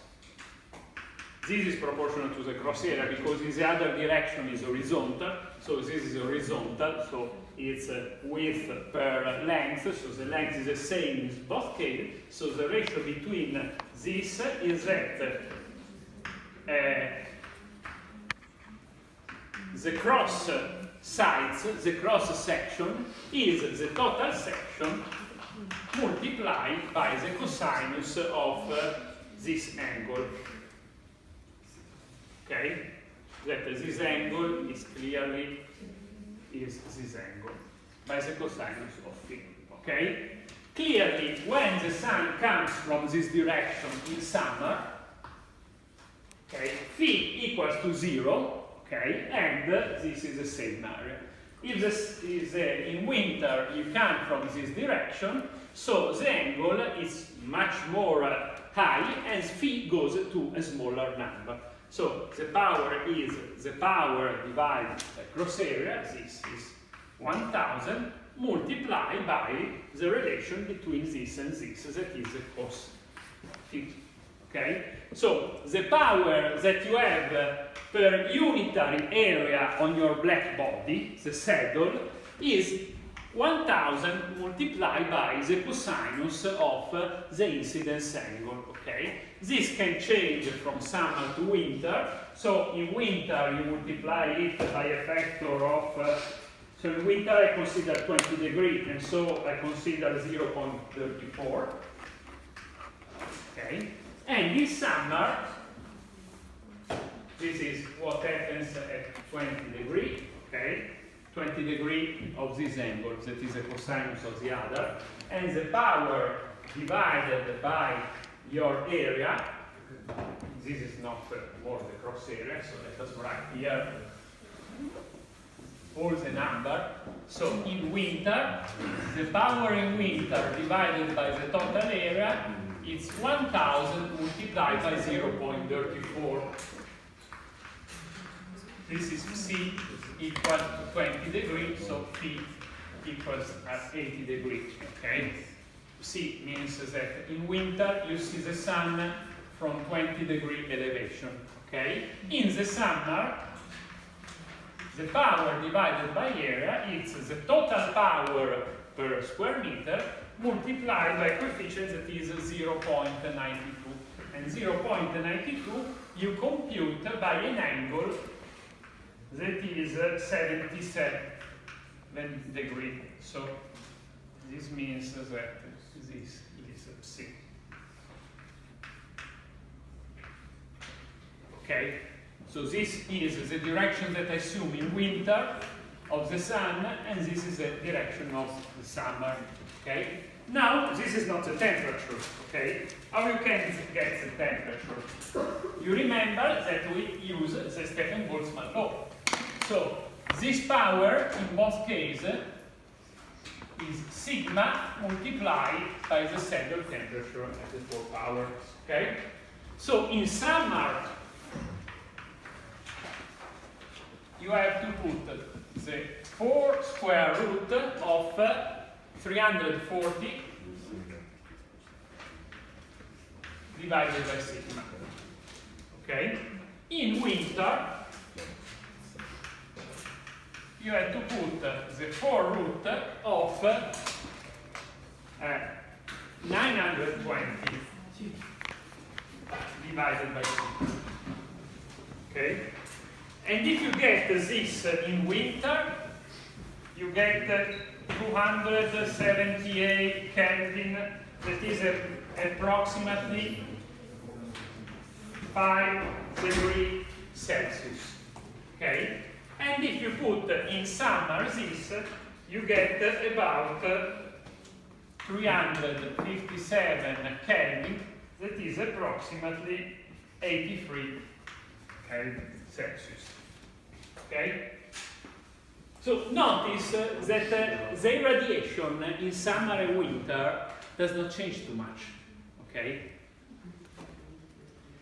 This is proportional to the cross area because in the other direction is horizontal. So this is horizontal, so it's width per length, so the length is the same in both cases. So the ratio between this is that the cross sides, the cross section, is the total section multiplied by the cosinus of this angle. Okay? That this angle is clearly this angle by the cosinus of phi. Okay? Clearly, when the sun comes from this direction in summer, okay, phi equals to 0, okay, and this is the same area. If this is in winter, you come from this direction, so the angle is much more high, and phi goes to a smaller number. So the power is the power divided by cross area, this is 1000, multiplied by the relation between this and this, that is the cos phi. Okay? So the power that you have per unitary area on your black body, the saddle, is 1000 multiplied by the cosinus of the incidence angle. Okay? This can change from summer to winter. So in winter you multiply it by a factor of so in winter I consider 20 degrees, and so I consider 0.34. Okay? And this summer, this is what happens at 20 degrees, okay? 20 degrees of this angle, that is the cosinus of the other, and the power divided by your area, this is not more the cross area, so let us write here all the number. So in winter, the power in winter divided by the total area, it's 1000 multiplied by 0.34. This is C equal to 20 degrees, so phi equals 80 degrees. Okay? C means that in winter you see the sun from 20 degree elevation. Okay? In the summer, the power divided by area, it's the total power per square meter multiplied by coefficient that is 0.92. And 0.92 you compute by an angle that is 77 degrees. So this means that this is psi. Okay? So this is the direction that I assume in winter of the sun, and this is the direction of the summer. Okay? Now, this is not the temperature. Okay? How you can get the temperature? You remember that we use the Stefan Boltzmann law. So this power in both cases is sigma multiplied by the saddle temperature at the 4 power. Okay? So in summer, you have to put the 4 square root of 340 divided by sigma. Okay? In winter, you have to put the 4 root of 920 divided by sigma. Okay? And if you get this in winter, you get 278 Kelvin, that is approximately 5 degrees Celsius. Okay? And if you put in summer this, you get about 357 Kelvin, that is approximately 83 Kelvin Celsius. Okay? So notice that the irradiation in summer and winter does not change too much. Okay?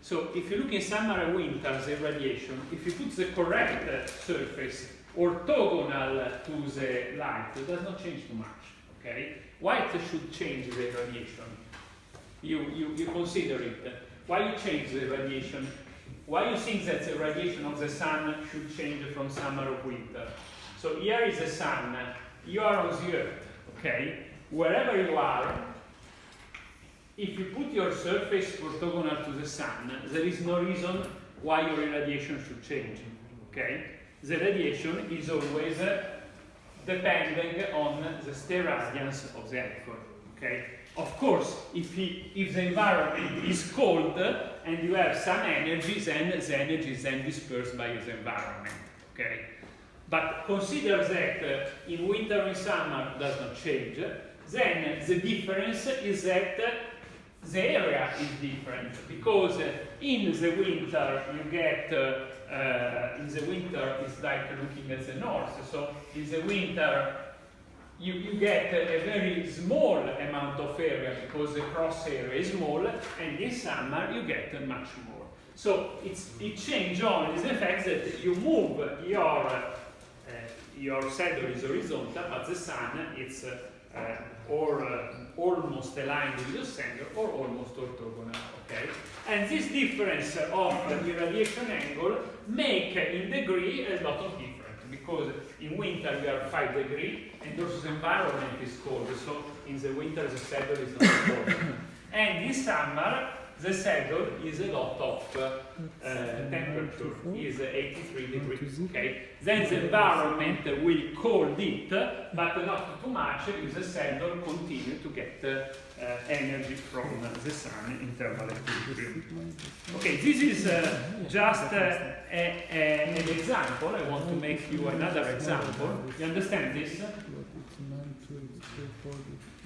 So if you look in summer and winter, the irradiation, if you put the correct surface orthogonal to the light, it does not change too much. Okay? Why it should change the irradiation? You consider it. Why you change the irradiation why you think that the radiation of the sun should change from summer or winter? So here is the sun, you are on the earth, okay? Wherever you are, if you put your surface orthogonal to the sun, there is no reason why your radiation should change, okay? The radiation is always depending on the steradians of the electron, okay? Of course, if the environment is cold and you have some energy, then the energy is then dispersed by the environment, okay? But consider that in winter and summer does not change, then the difference is that the area is different, because in the winter you get, in the winter it's like looking at the north, so in the winter you get a very small amount of area because the cross area is small, and in summer you get much more. So it changes only the fact that you move your saddle is horizontal, but the sun it's almost aligned with the center or almost orthogonal, okay? And this difference of the irradiation angle make in degree a lot of difference, because in winter we are 5 degrees and also the environment is cold, so in the winter the saddle is not cold. And in summer the saddle is a lot of temperature, is 83 degrees, okay? Then the environment will cold it, but not too much, because the saddle continue to get energy from the sun in thermal equilibrium. Okay, this is just an example. I want to make you another example. You understand this?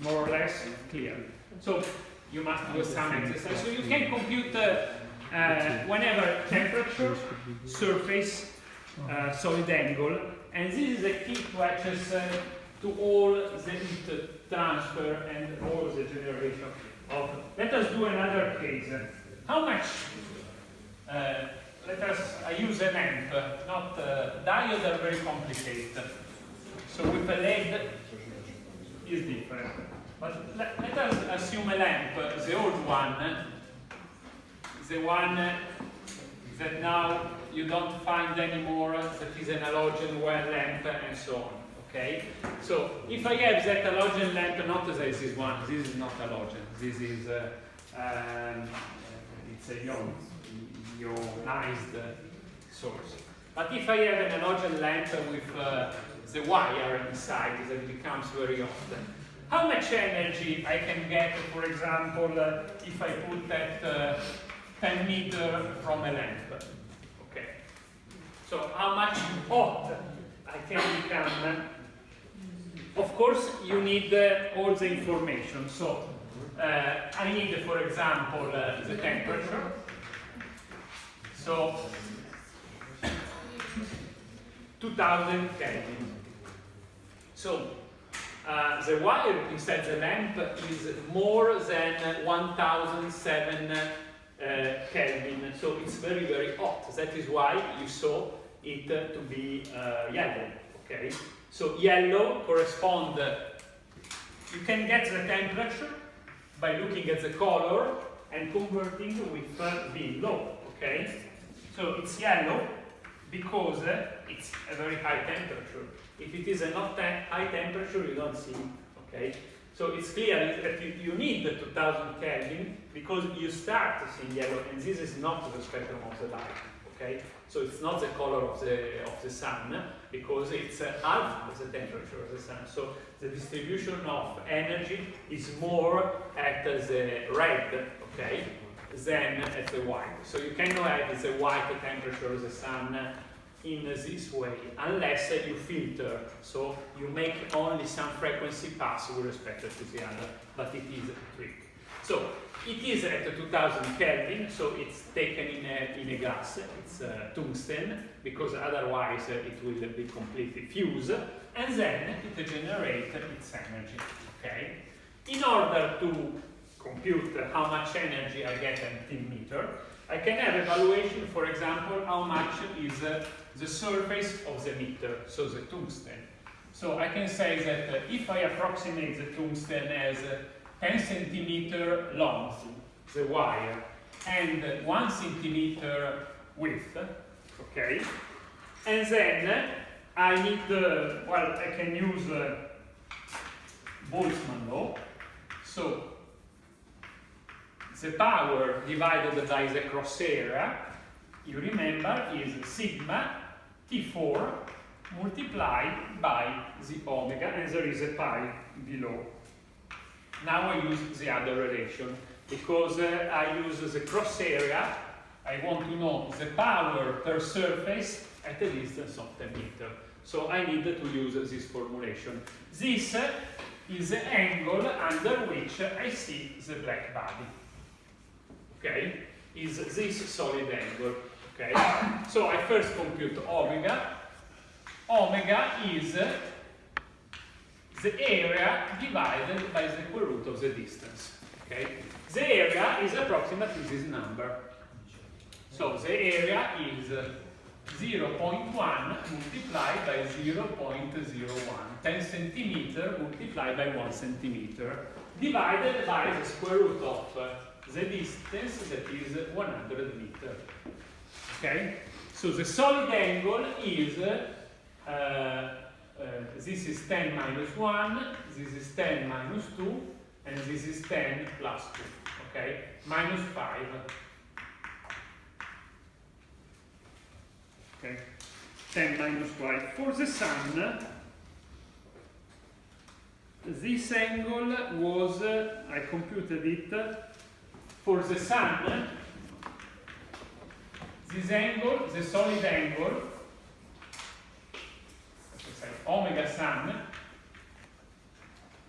More or less clear. So you must do some exercise. So you can compute whenever temperature, surface, solid angle, and this is a key to access to all the heat transfer and all the generation of. Let us do another case. How much? I use a lamp, not diodes are very complicated. So with a LED is different. But let us assume a lamp, the old one, the one that now you don't find anymore, that is an halogen well lamp and so on, okay? So if I have that halogen lamp, not this is one, this is not halogen, this is, it's a ionized source. But if I have an halogen lamp with the wire inside, that becomes very often. How much energy I can get, for example, if I put that 10 meters from a lamp? Okay. So how much hot I can become? Of course, you need all the information. So I need, for example, the temperature. So 2000 Kelvin. So the wire inside the lamp is more than 1007 Kelvin, so it's very, very hot. That is why you saw it to be yellow, okay? So yellow corresponds, you can get the temperature by looking at the color and converting with V low, okay? So it's yellow because it's a very high temperature. If it is a not high temperature, you don't see, okay? So it's clear that you need the 2000 Kelvin because you start to see yellow, and this is not the spectrum of the light, okay? So it's not the color of the sun because it's half of the temperature of the sun. So the distribution of energy is more at the red, okay, than at the white. So you cannot have the white temperature of the sun in this way, unless you filter, so you make only some frequency pass with respect to the other, but it is a trick. So it is at 2000 Kelvin, so it's taken in a glass, it's tungsten, because otherwise it will be completely fused, and then it generates its energy, okay? In order to compute how much energy I get in meter, I can have evaluation, for example, how much is the surface of the meter, so the tungsten. So I can say that if I approximate the tungsten as 10 centimeter long, the wire, and 1 centimeter width, okay? And then I need, well, I can use Boltzmann law. So the power divided by the cross area, you remember, is sigma T4 multiplied by the omega, and there is a pi below. Now I use the other relation, because I use the cross area. I want to know the power per surface at a distance of 10 meters. So I need to use this formulation. This is the angle under which I see the black body. Okay? Is this solid angle. Okay? So I first compute omega. Omega is the area divided by the square root of the distance. Okay? The area is approximately this number. So the area is 0.1 multiplied by 0.01, 10 centimeter multiplied by 1 centimeter, divided by the square root of the distance, that is 100 meters. Okay? So the solid angle is, this is 10 minus 1, this is 10 minus 2, and this is 10 plus 2. Okay? Minus 5. Okay, 10 minus 5. For the sun, this angle was, I computed it, for the sun, this angle, the solid angle, let's say omega sun,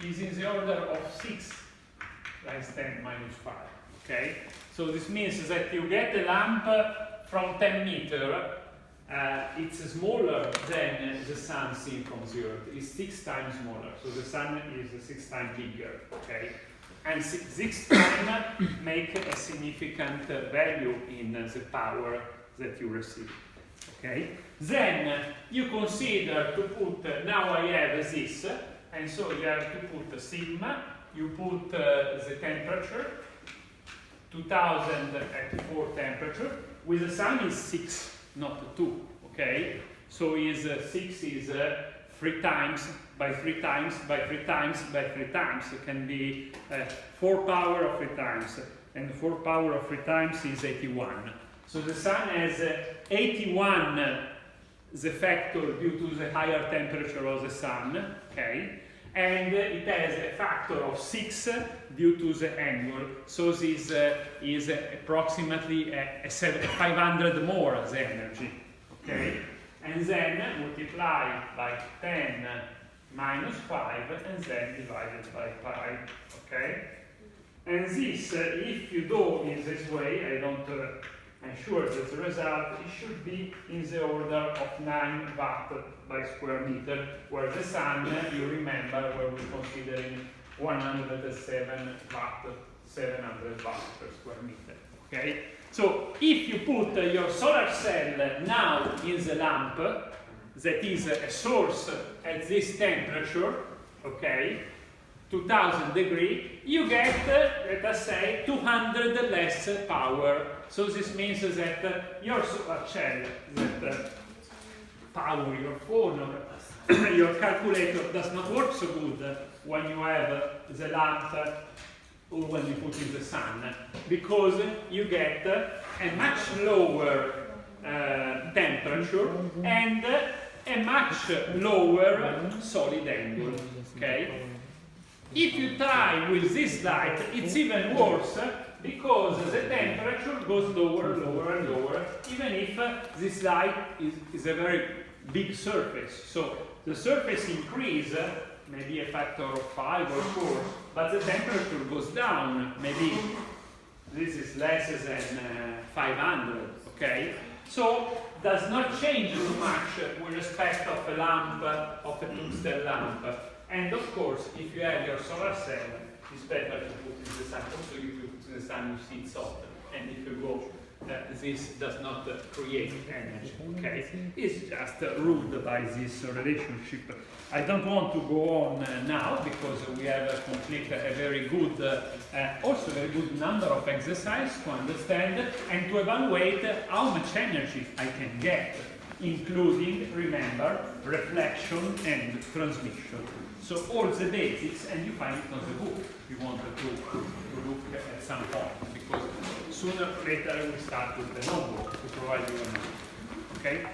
is in the order of 6 times 10 minus 5. Okay, so this means that you get a lamp from 10 meters. It's smaller than the sun seen from the Earth. It's 6 times smaller. So the sun is 6 times bigger. Okay, and 6 times make a significant value in the power that you receive. Okay. Then you consider to put. Now I have this, and so you have to put the sigma. You put the temperature. 2000 at 4 temperature. With the sun is 6. Not 2, okay? So is 6 is 3 times by 3 times by 3 times by 3 times. It can be 4 power of 3 times, and 4 power of 3 times is 81. So the sun has 81 the factor due to the higher temperature of the sun, okay? And it has a factor of 6 due to the angle, so this is approximately 500 more the energy, okay? And then multiply by 10 minus 5, and then divided by pi, okay? And this, if you do in this way, I'm sure that the result should be in the order of 9 watt by square meter, where the sun, you remember, where we're considering 107 watt, 700 watt per square meter. Okay? So if you put your solar cell now in the lamp, that is a source at this temperature, okay, 2000 degrees, you get, let us say, 200 less power. So this means that your solar cell, that power your phone or your calculator does not work so good when you have the lamp or when you put in the sun, because you get a much lower temperature and a much lower solid angle. Okay? If you try with this light, it's even worse, because the temperature goes lower, lower, and lower, even if this light is a very big surface. So the surface increase, maybe a factor of 5 or 4, but the temperature goes down. Maybe this is less than 500, okay? So does not change too much with respect of a lamp, of a tungsten lamp. And of course, if you have your solar cell, it's better to put in the sun. Also, if you put in the sun, you see it's hot. And if you go this does not create energy, okay? It's just ruled by this relationship. I don't want to go on now because we have completed a very good, also very good number of exercises to understand and to evaluate how much energy I can get, including, remember, reflection and transmission. So all the basics, and you find it on the book if you wanted to look at some point, because sooner or later we start with the notebook to provide you a note. Okay?